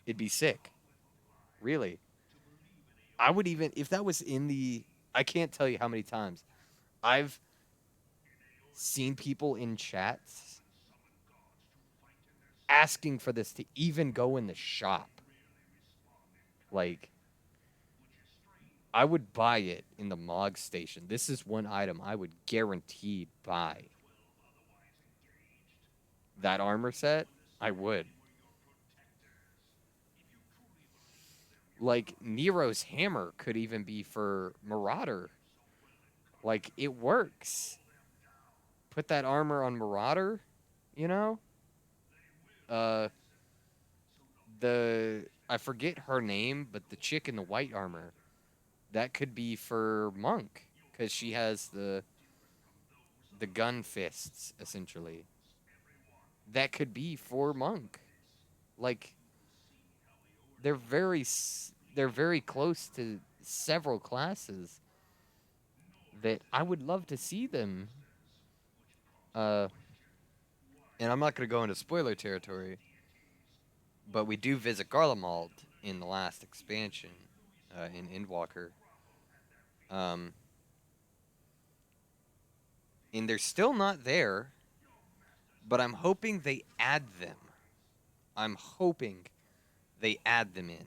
It'd be sick. Really. I would even if that was in the I can't tell you how many times I've seen people in chats asking for this to even go in the shop. Like I would buy it in the Mog station. This is one item I would guaranteed buy. That armor set, I would. Like Nero's hammer could even be for Marauder. Like it works. Put that armor on Marauder, you know? Uh the I forget her name, but the chick in the white armor, that could be for Monk cuz she has the gun fists essentially. That could be for Monk. Like they're very close to several classes that I would love to see them. Uh, and I'm not going to go into spoiler territory, but we do visit Garlemald in the last expansion in Endwalker. Um, and they're still not there, but I'm hoping they add them. I'm hoping they add them in.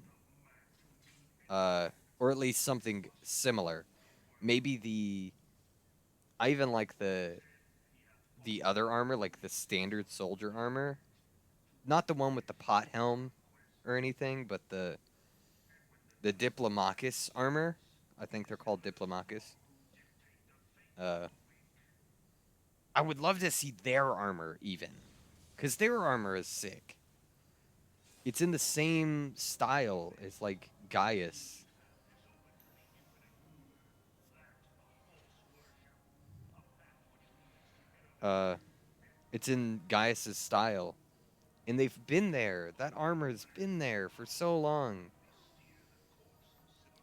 Or at least something similar. Maybe I even like the other armor, like the standard soldier armor. Not the one with the pot helm or anything, but the Diplomachus armor. I think they're called Diplomachus. Uh, I would love to see their armor even, because their armor is sick. It's in the same style as like Gaius. Uh, it's in Gaius's style, and they've been there. That armor's been there for so long.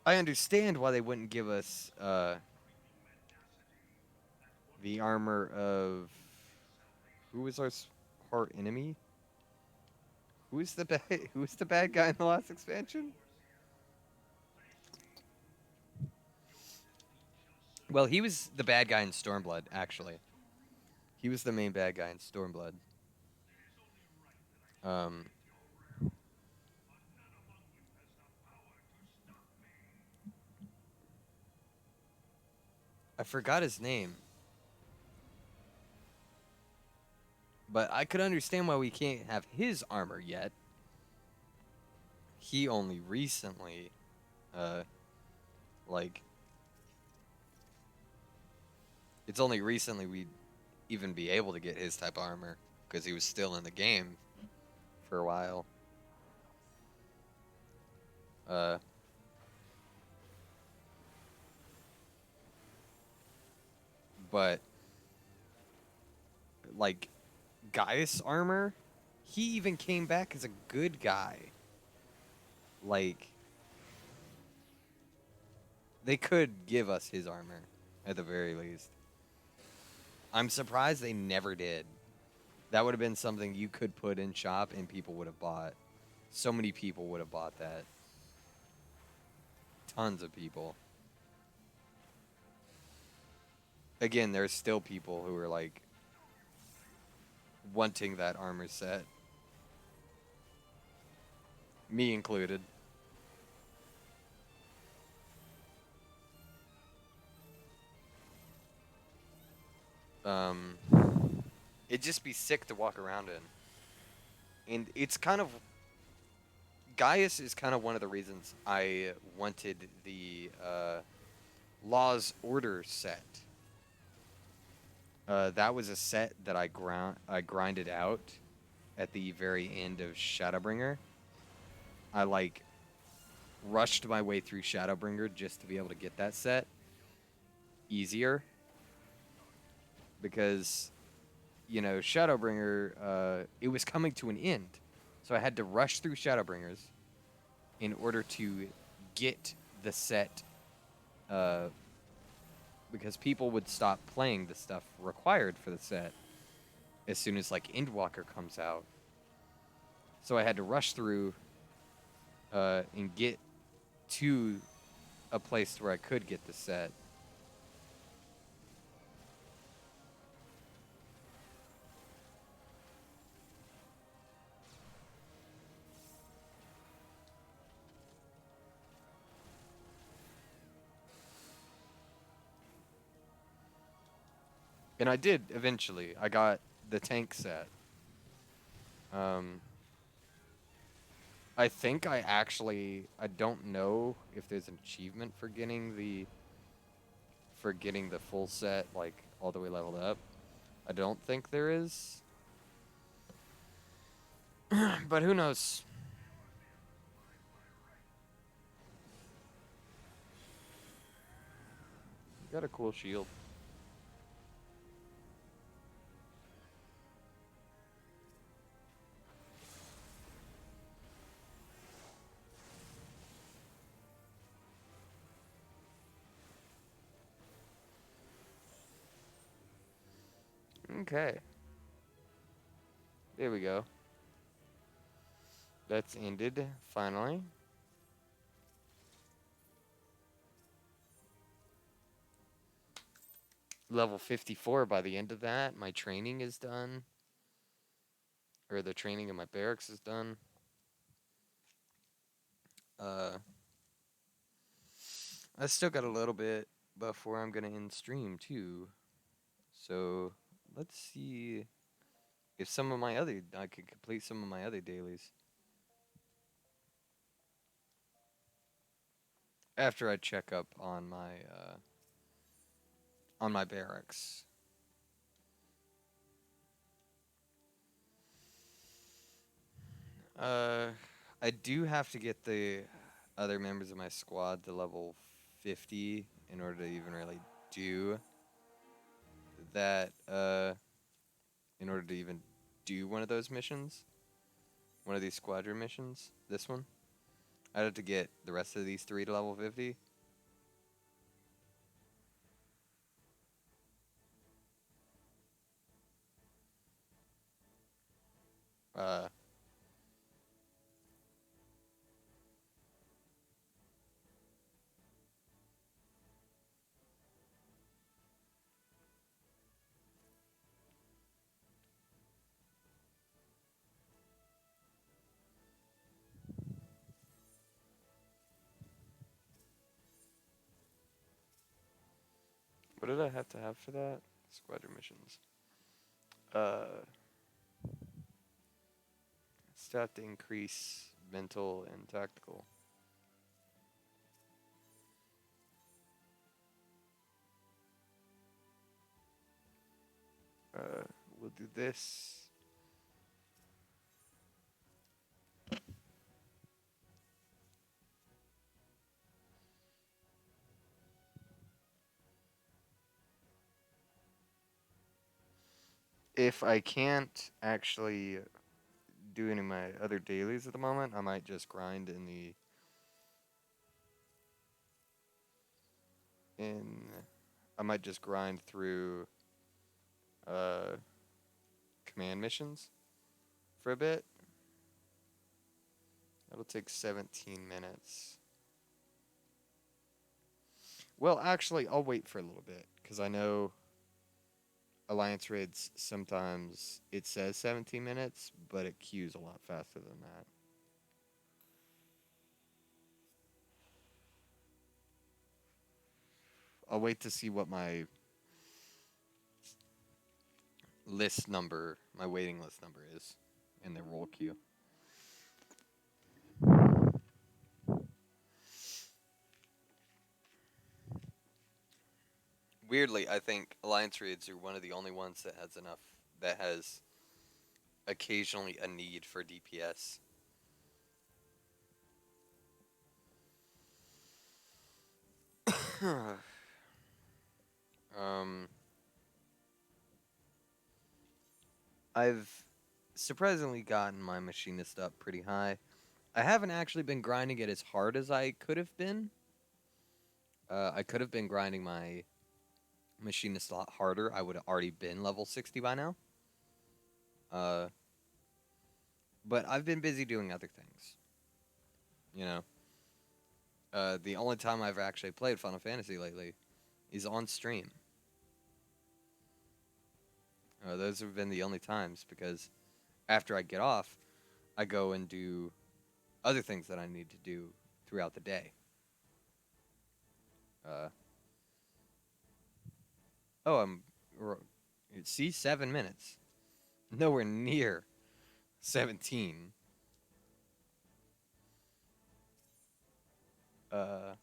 I understand why they wouldn't give us the armor of who was our enemy? Who's the bad who's the bad guy in the last expansion? Well, he was the bad guy in Stormblood, actually. He was the main bad guy in Stormblood. Um, I forgot his name, but I could understand why we can't have his armor yet. He only recently, uh, like, it's only recently we'd even be able to get his type of armor because he was still in the game for a while. Uh, but like Gaius armor, he even came back as a good guy. Like, they could give us his armor, at the very least. I'm surprised they never did. That would have been something you could put in shop and people would have bought. So many people would have bought that. Tons of people. Again, there's still people who are like wanting that armor set. Me included. Um, it'd just be sick to walk around in. And it's kind of Gaius is kind of one of the reasons I wanted the Law's Order set. That was a set that I grinded out at the very end of Shadowbringer. I like rushed my way through Shadowbringer just to be able to get that set easier because you know Shadowbringer it was coming to an end, so I had to rush through Shadowbringers in order to get the set because people would stop playing the stuff required for the set as soon as like Endwalker comes out. So I had to rush through and get to a place where I could get the set. And I did eventually. I got the tank set. Um, I think I don't know if there's an achievement for getting the full set like all the way leveled up. I don't think there is. But who knows? You got a cool shield. Okay. There we go. That's ended, finally. Level 54 by the end of that. My training is done. Or the training in my barracks is done. I still got a little bit before I'm going to end stream, too. So, let's see if I could complete some of my other dailies. After I check up on my barracks. I do have to get the other members of my squad to level 50 in order to even really do that, in order to even do one of those missions. One of these squadron missions. This one. I'd have to get the rest of these 3 to level 50. Uh, what did I have to have for that? Squadron missions. Stat to increase mental and tactical. We'll do this. if I can't actually do any of my other dailies at the moment, I might just grind in I might just grind through uh command missions for a bit. That'll take 17 minutes. Well, actually, I'll wait for a little bit because I know Alliance raids sometimes it says 17 minutes, but it queues a lot faster than that. I'll wait to see what my my waiting list number is in the roll queue. Weirdly, I think Alliance raids are one of the only ones that has occasionally a need for DPS. um, I've surprisingly gotten my machinist up pretty high. I haven't actually been grinding it as hard as I could have been. I could have been grinding my machinist a lot harder. I would have already been level 60 by now. Uh, but I've been busy doing other things. You know, the only time I've actually played Final Fantasy lately is on stream. Those have been the only times because after I get off, I go and do other things that I need to do throughout the day. Uh, oh, see, 7 minutes. Nowhere near 17. Uh,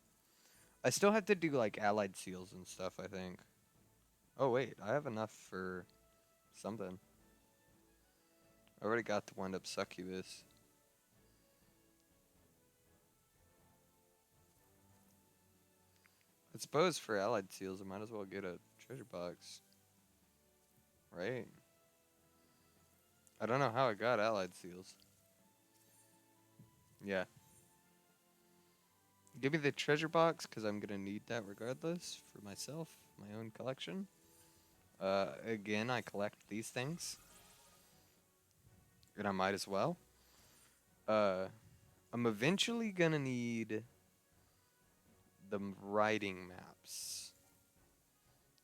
I still have to do like allied seals and stuff, I think. Oh, wait, I have enough for something. I already got the wind up succubus. I suppose for allied seals, I might as well get a treasure box. Right? I don't know how I got allied seals. Yeah. Give me the treasure box, because I'm going to need that regardless for myself, my own collection. Again, I collect these things. And I might as well. I'm eventually going to need the writing maps.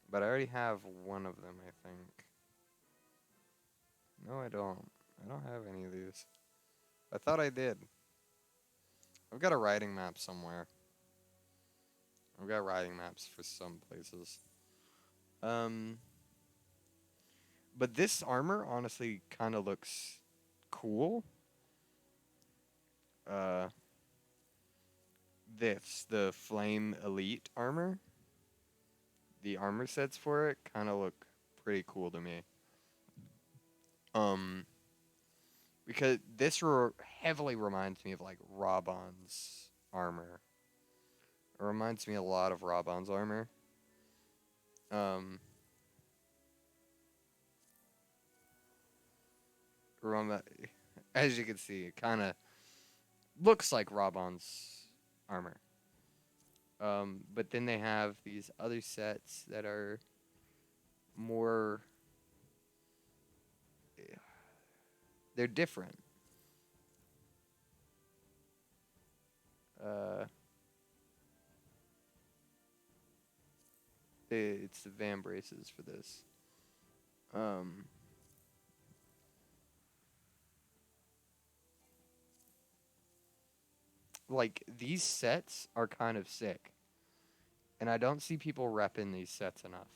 But I already have one of them, I think. No, I don't. I don't have any of these. I thought I did. I've got a writing map somewhere. I've got writing maps for some places. But this armor honestly kind of looks cool. Uh, the Flame Elite armor. The armor sets for it kind of look pretty cool to me. Because this heavily reminds me of like Raban's armor. It reminds me a lot of Raban's armor. As you can see, it kind of looks like Raban's armor. But then they have these other sets that are more. They're different. Uh, it's the Van braces for this. Like these sets are kind of sick, and I don't see people repping these sets enough.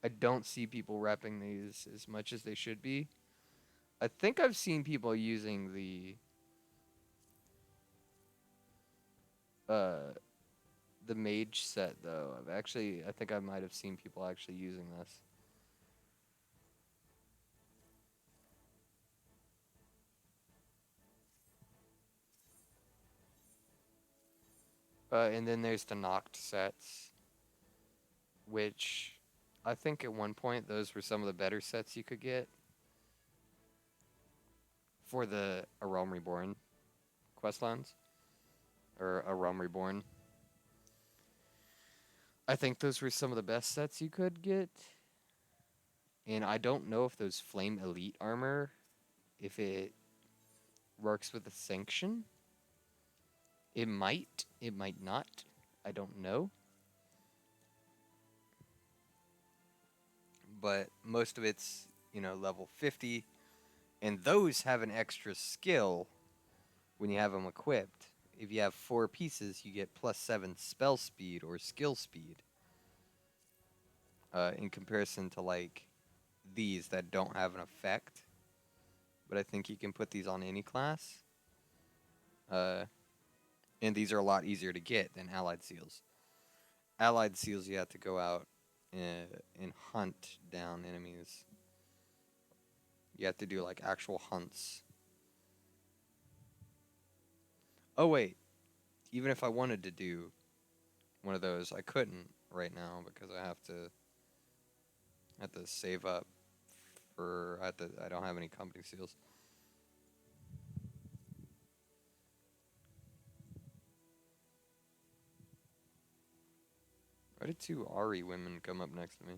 I don't see people repping these as much as they should be. I think I've seen people using the mage set though. I think I might have seen people actually using this. And then there's the knocked sets. which I think at one point those were some of the better sets you could get for the A Realm Reborn questlines, or A Realm Reborn. I think those were some of the best sets you could get. And I don't know if those Flame Elite armor, if it works with the Sanction. It might not. I don't know. But most of it's, level 50. And those have an extra skill when you have them equipped. If you have 4 pieces, you get +7 spell speed or skill speed. In comparison to, like, these that don't have an effect. But I think you can put these on any class. And these are a lot easier to get than Allied Seals. Allied Seals, you have to go out and hunt down enemies. You have to do, like, actual hunts. Oh, wait. Even if I wanted to do one of those, I couldn't right now because I have to save up for... I don't have any company seals. Why did 2 Ari women come up next to me?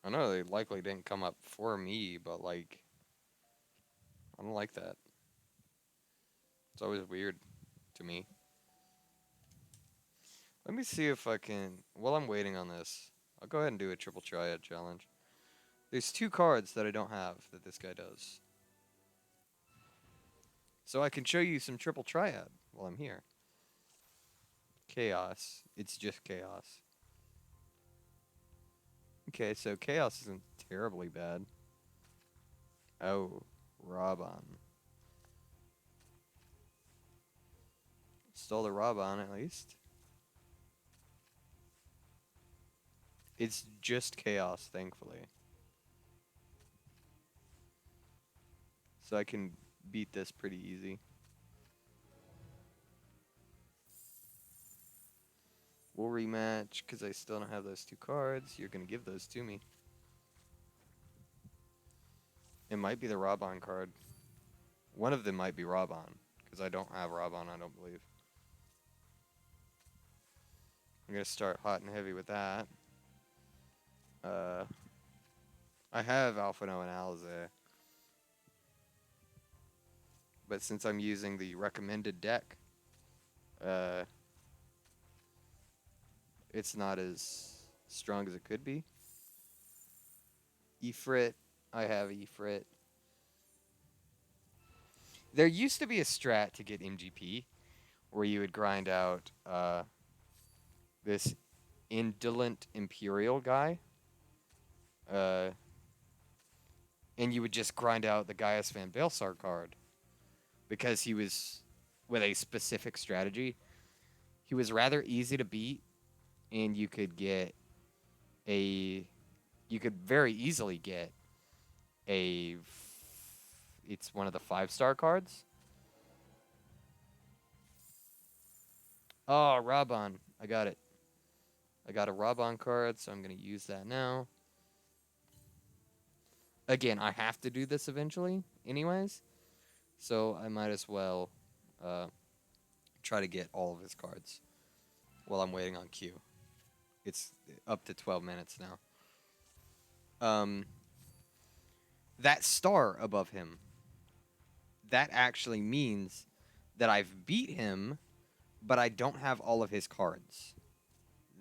I know they likely didn't come up for me, but, like, I don't like that. It's always weird to me. Let me see if I can... While I'm waiting on this, I'll go ahead and do a triple triad challenge. There's 2 cards that I don't have that this guy does. So I can show you some triple triad while I'm here. Chaos. It's just chaos. Okay, so chaos isn't terribly bad. Oh, Raban. Stole the Raban at least. It's just chaos, thankfully. So I can beat this pretty easy. We'll rematch because I still don't have those 2 cards. You're going to give those to me. It might be the Raban card. One of them might be Raban because I don't have Raban, I don't believe. I'm going to start hot and heavy with that. I have Alphino and Alize. But since I'm using the recommended deck, it's not as strong as it could be. Ifrit, I have Ifrit. There used to be a strat to get MGP where you would grind out this indolent Imperial guy. And you would just grind out the Gaius Van Baelsar card. Because he was, with a specific strategy, he was rather easy to beat, and you could very easily get it's one of the 5-star cards. Oh, Raban. I got it. I got a Raban card, so I'm going to use that now. Again, I have to do this eventually anyways, so I might as well try to get all of his cards while I'm waiting on Q. It's up to 12 minutes now. That star above him, that actually means that I've beat him, but I don't have all of his cards.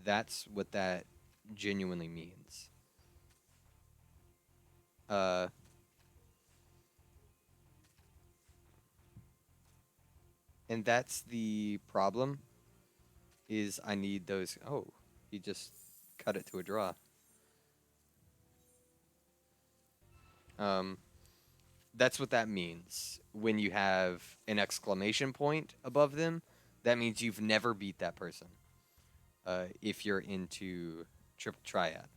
That's what that genuinely means. And that's the problem, is I need those... Oh, he just cut it to a draw. That's what that means. When you have an exclamation point above them, that means you've never beat that person. If you're into triple triad.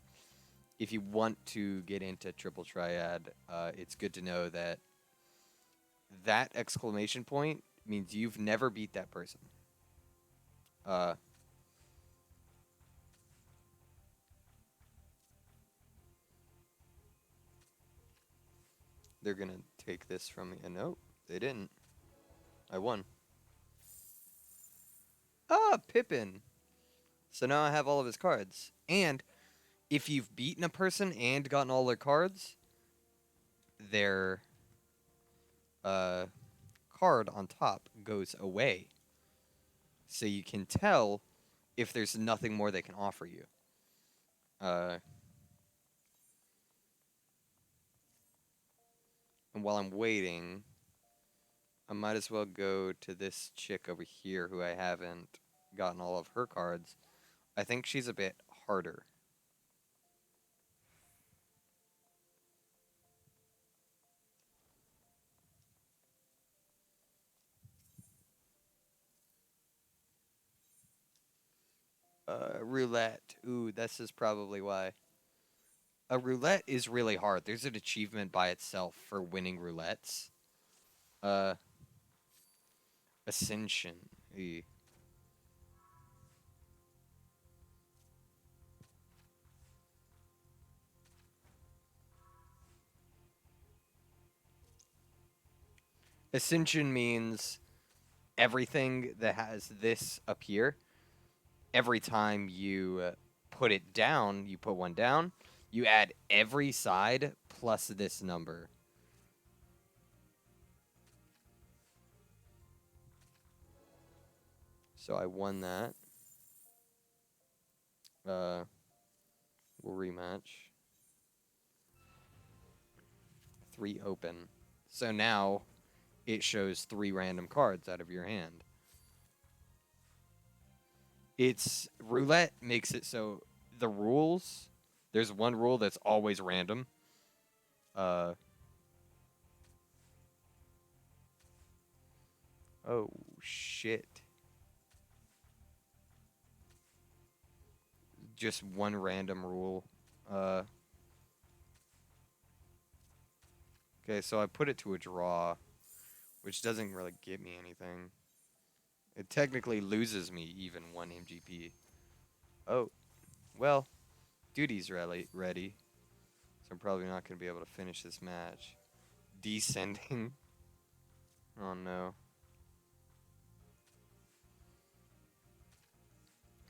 If you want to get into triple triad, it's good to know that that exclamation point means you've never beat that person. They're gonna take this from me. And nope, they didn't. I won. Ah, Pippin. So now I have all of his cards. And if you've beaten a person and gotten all their cards, their uh, card on top goes away. So you can tell if there's nothing more they can offer you. And while I'm waiting, I might as well go to this chick over here who I haven't gotten all of her cards. I think she's a bit harder. Roulette. Ooh, this is probably why. A roulette is really hard. There's an achievement by itself for winning roulettes. Uh, Ascension. Eee. Ascension means everything that has this up here, every time you put it down, you put one down, you add every side plus this number. So I won that. We'll rematch. 3 open. So now it shows 3 random cards out of your hand. It's roulette makes it so the rules, there's one rule that's always random. Oh shit. Just one random rule. Okay, so I put it to a draw, which doesn't really get me anything. It technically loses me even 1 MGP. Oh, well, duty's ready, so I'm probably not going to be able to finish this match. Descending. Oh no.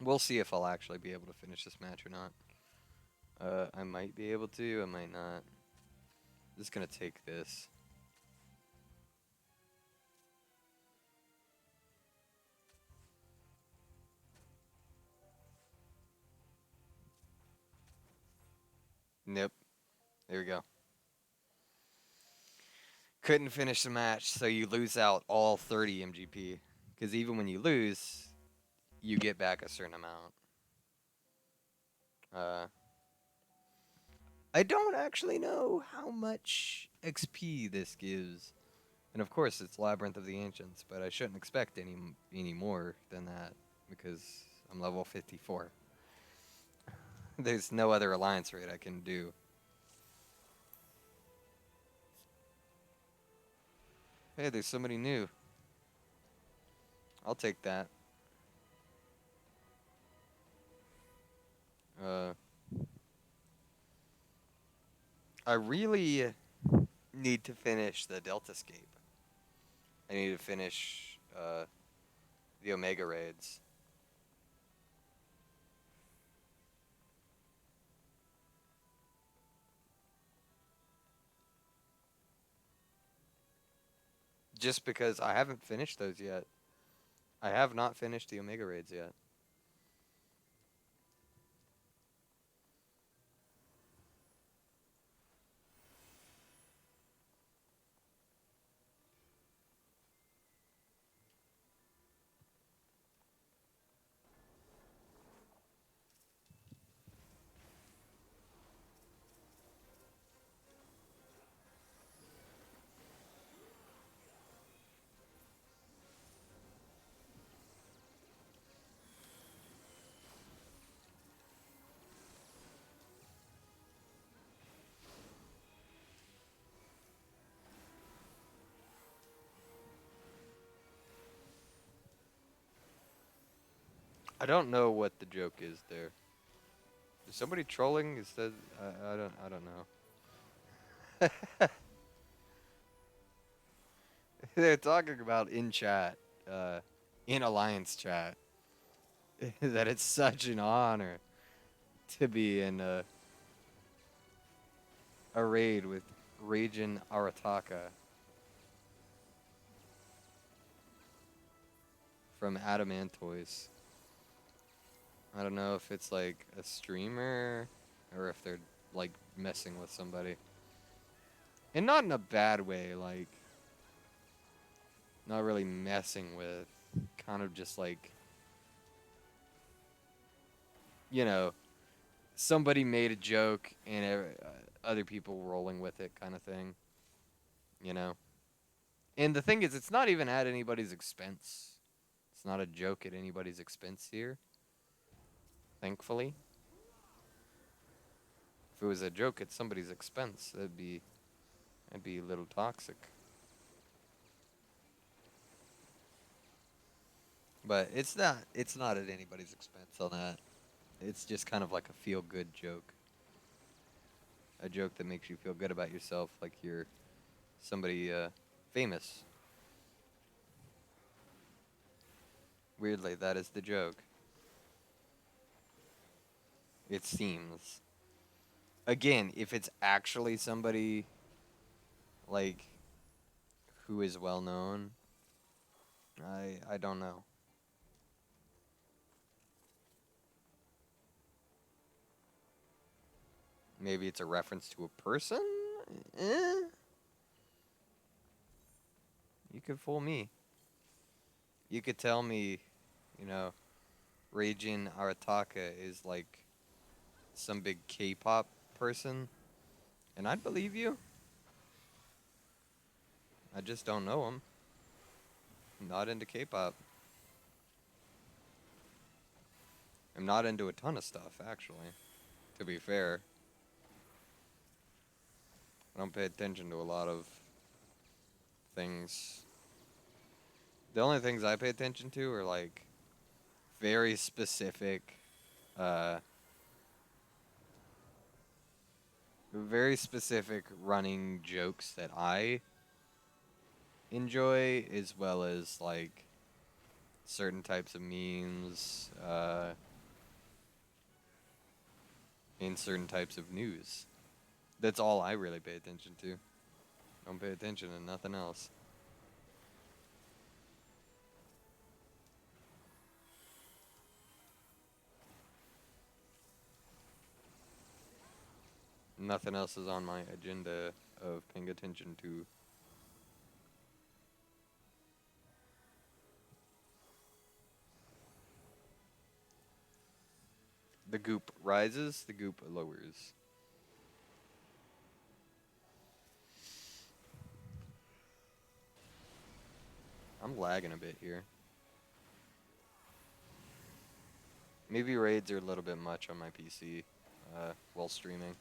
We'll see if I'll actually be able to finish this match or not. I might be able to, I might not. I'm just going to take this. Nope. There we go. Couldn't finish the match, so you lose out all 30 MGP. Because even when you lose, you get back a certain amount. I don't actually know how much XP this gives. And of course, it's Labyrinth of the Ancients, but I shouldn't expect any more than that because I'm level 54. There's no other alliance raid I can do. Hey, there's somebody new. I'll take that. I really need to finish the Deltascape. I need to finish the Omega raids. Just because I haven't finished those yet. I have not finished the Omega raids yet. I don't know what the joke is there. Is somebody trolling? Is that I don't know. They're talking about in chat, uh, in Alliance chat, that it's such an honor to be in a raid with Ragin Arataka from Adamantoys. I don't know if it's like a streamer or if they're like messing with somebody. And not in a bad way, like not really messing with, kind of just like, you know, somebody made a joke and other people rolling with it kind of thing, you know. And the thing is, it's not even at anybody's expense. It's not a joke at anybody's expense here, thankfully. If it was a joke at somebody's expense, that'd be a little toxic. But it's not at anybody's expense on that. It's just kind of like a feel-good joke. A joke that makes you feel good about yourself, like you're somebody famous. Weirdly, that is the joke. It seems. Again, if it's actually somebody like who is well known, I don't know. Maybe it's a reference to a person? Eh? You could fool me. You could tell me, you know, Reijin Arataka is like some big K-pop person, and I'd believe you. I just don't know him. I'm not into K-pop. I'm not into a ton of stuff, actually, to be fair. I don't pay attention to a lot of things. The only things I pay attention to are like very specific, uh, running jokes that I enjoy, as well as like certain types of memes, and certain types of news. That's all I really pay attention to. Don't pay attention to nothing else. Nothing else is on my agenda of paying attention to. The goop rises, the goop lowers. I'm lagging a bit here. Maybe raids are a little bit much on my PC while streaming.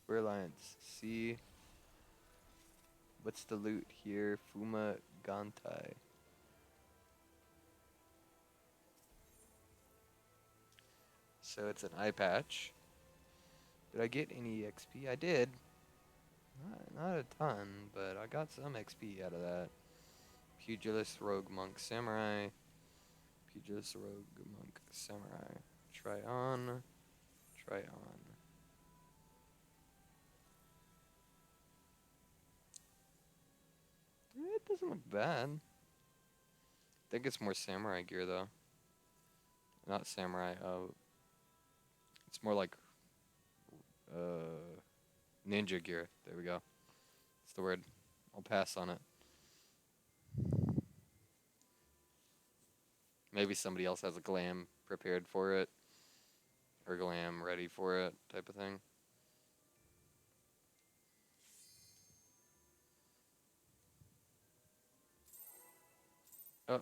We're Alliance C. What's the loot here? Fuma Gantai. So it's an eye patch. Did I get any XP? I did. Not a ton, but I got some XP out of that. Pugilist, Rogue, Monk, Samurai. Pugilist, Rogue, Monk, Samurai. Try on. Try on. It doesn't look bad. I think it's more Samurai gear, though. Not Samurai. It's more like ninja gear. There we go. That's the word. I'll pass on it. Maybe somebody else has a glam prepared for it. Or glam ready for it type of thing. Oh,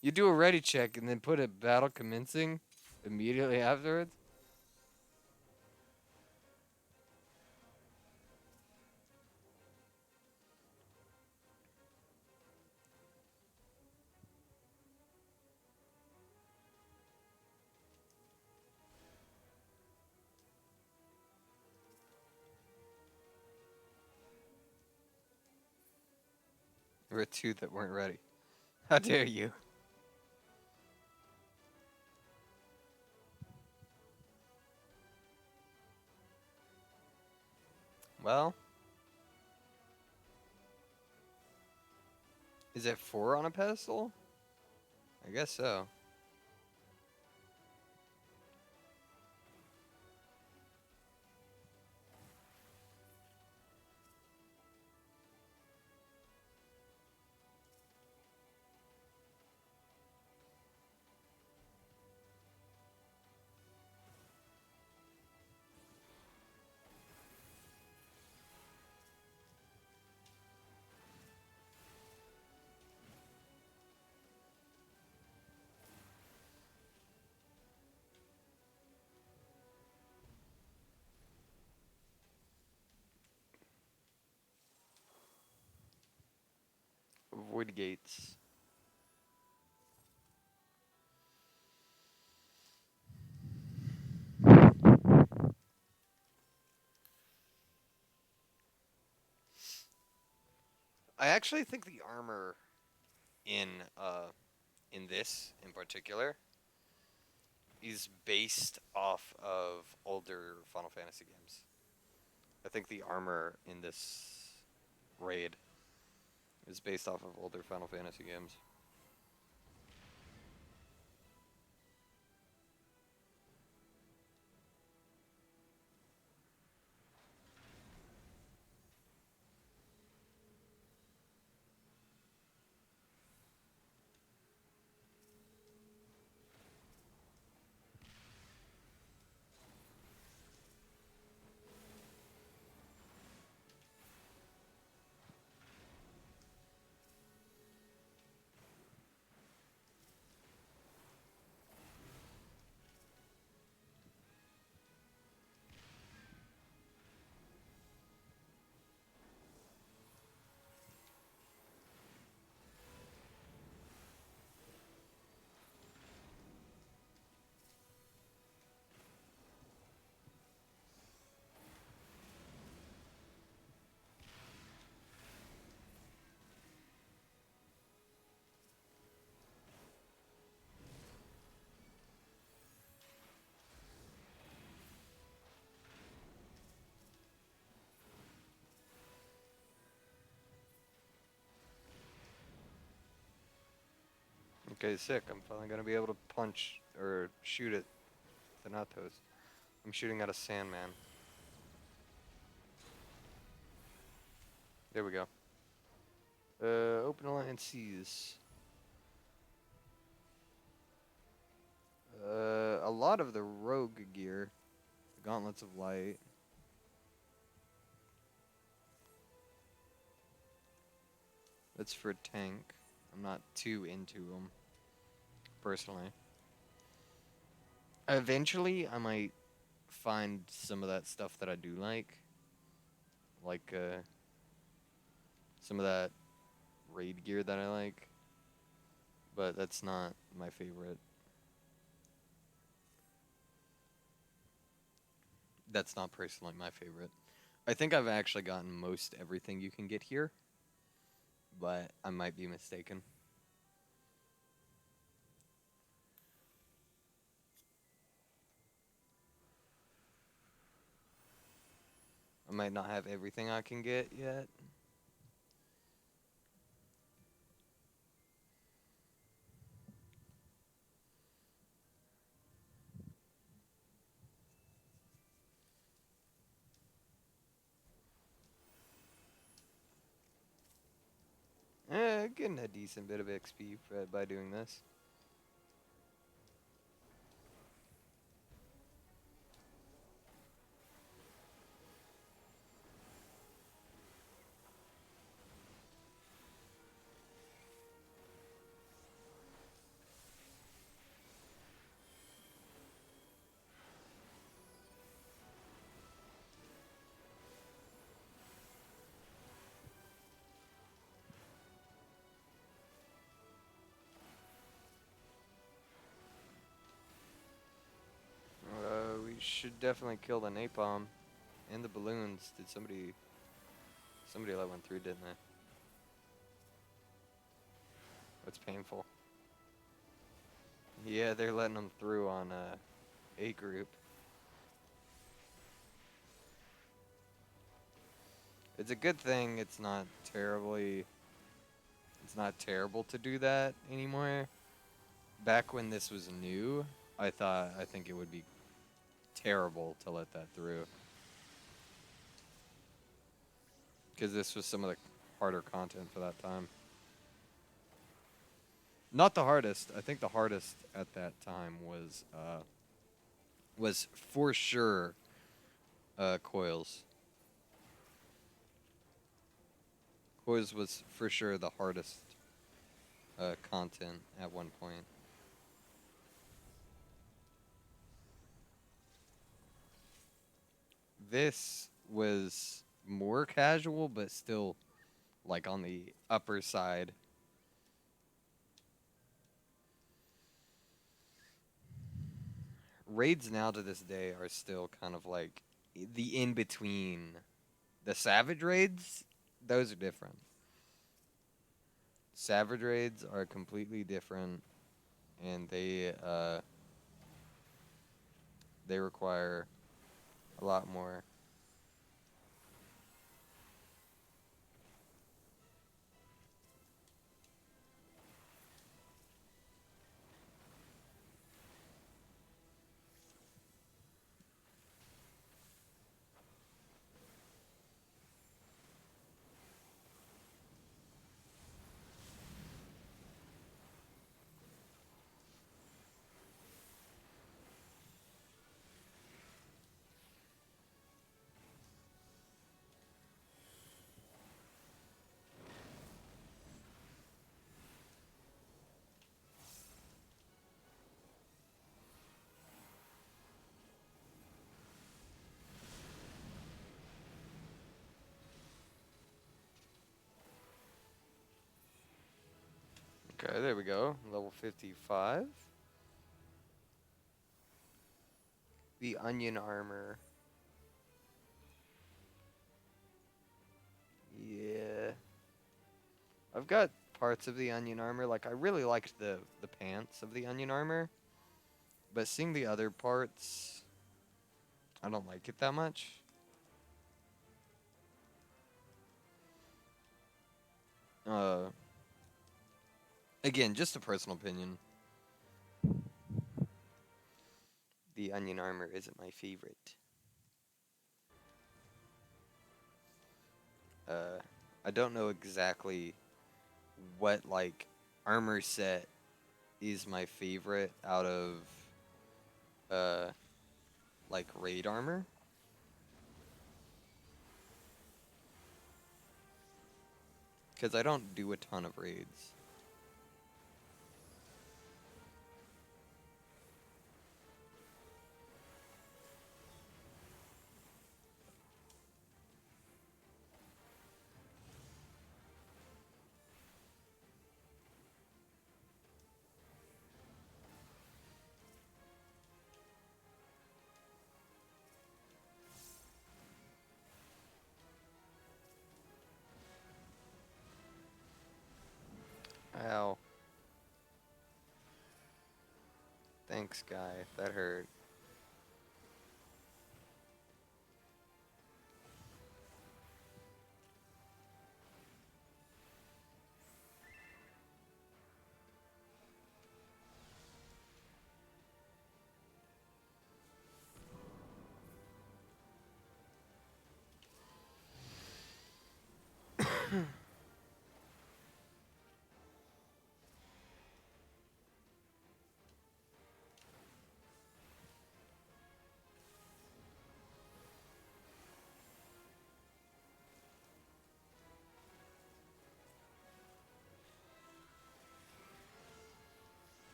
you do a ready check and then put a battle commencing immediately afterwards? Or two that weren't ready. How dare you? Well, is it 4 on a pedestal? I guess so. Void gates. I actually think the armor in in this in particular is based off of older Final Fantasy games. I think the armor in this raid is based off of older Final Fantasy games. Okay, sick. I'm finally gonna be able to punch or shoot at Thanatos. I'm shooting at a Sandman. There we go. Open alliances. A lot of the rogue gear. The Gauntlets of Light. That's for tank. I'm not too into them, personally. Eventually, I might find some of that stuff that I do like some of that raid gear that I like, but that's not my favorite. That's not personally my favorite. I think I've actually gotten most everything you can get here, but I might be mistaken. I might not have everything I can get yet. Getting a decent bit of XP by doing this. We should definitely kill the napalm and the balloons. Did somebody let one through, didn't they? It's painful. Yeah, they're letting them through on A group. It's a good thing it's not terribly. It's not terrible to do that anymore. Back when this was new, I think it would be terrible to let that through. Because this was some of the harder content for that time. Not the hardest. I think the hardest at that time was for sure Coils. Coils was for sure the hardest content at one point. This was more casual, but still like on the upper side. Raids now to this day are still kind of like the in between. The Savage raids, those are different. Savage raids are completely different, and they require a lot more. Okay, there we go. Level 55. The onion armor. Yeah. I've got parts of the onion armor. Like, I really liked the pants of the onion armor. But seeing the other parts, I don't like it that much. Uh, Again, just a personal opinion. The onion armor isn't my favorite. I don't know exactly what, like, armor set is my favorite out of, uh, like, raid armor. Because I don't do a ton of raids. Ow. Thanks, guy. That hurt.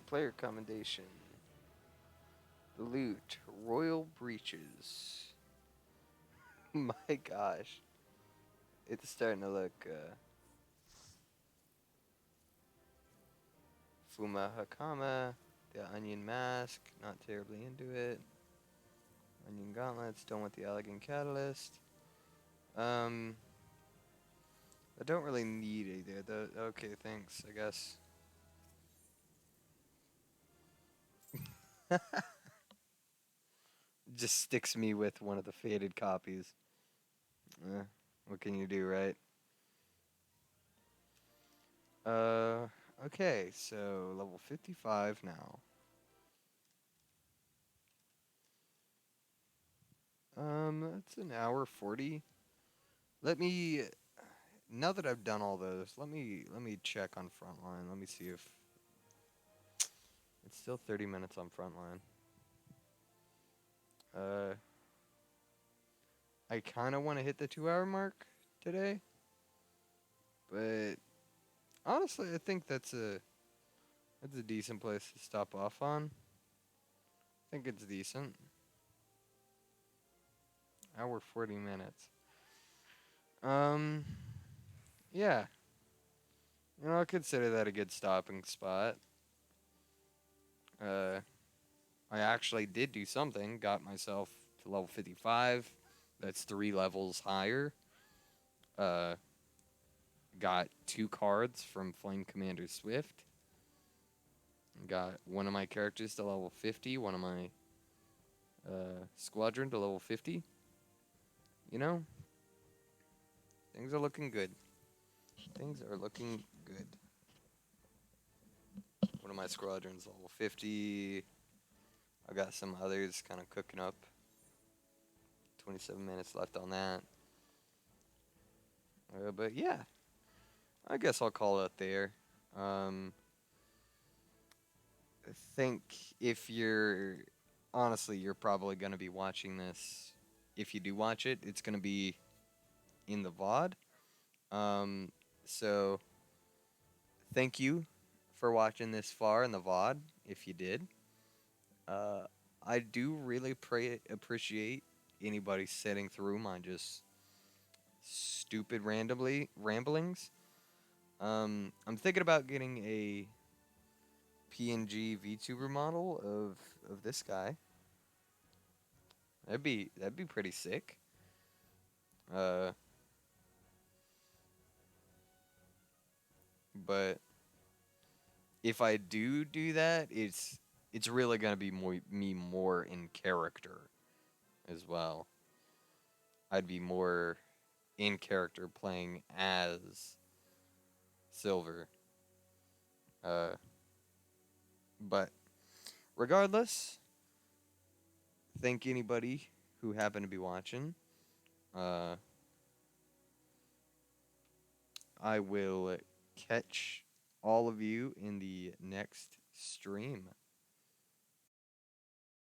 Player commendation. Loot. Royal breaches. My gosh. It's starting to look, Fuma Hakama. The Onion Mask. Not terribly into it. Onion Gauntlets. Don't want the Elegant Catalyst. I don't really need either. Okay, thanks, I guess. Just sticks me with one of the faded copies. What can you do, right? Okay, so level 55 now. It's an hour 40. Let me, now that I've done all those, let me check on Frontline. Let me see if it's still 30 minutes on Frontline. I kind of want to hit the 2-hour mark today, but honestly, I think that's a decent place to stop off on. I think it's decent. Hour 40 minutes. Yeah. I'll consider that a good stopping spot. I actually did do something. Got myself to level 55. That's 3 levels higher. Got 2 cards from Flame Commander Swift. Got one of my characters to level 50. One of my squadron to level 50. Things are looking good. Things are looking good. One of my squadrons level 50. I got some others kind of cooking up. 27 minutes left on that. But yeah, I guess I'll call it there. I think if you're probably going to be watching this. If you do watch it, it's going to be in the VOD. So thank you for watching this far in the VOD, if you did. I do really appreciate anybody sitting through my just stupid ramblings. I'm thinking about getting a PNG VTuber model of this guy. That'd be pretty sick. But if I do that, it's really gonna be more in character as well. I'd be more in character playing as Silver. But regardless, thank anybody who happened to be watching. I will catch all of you in the next stream.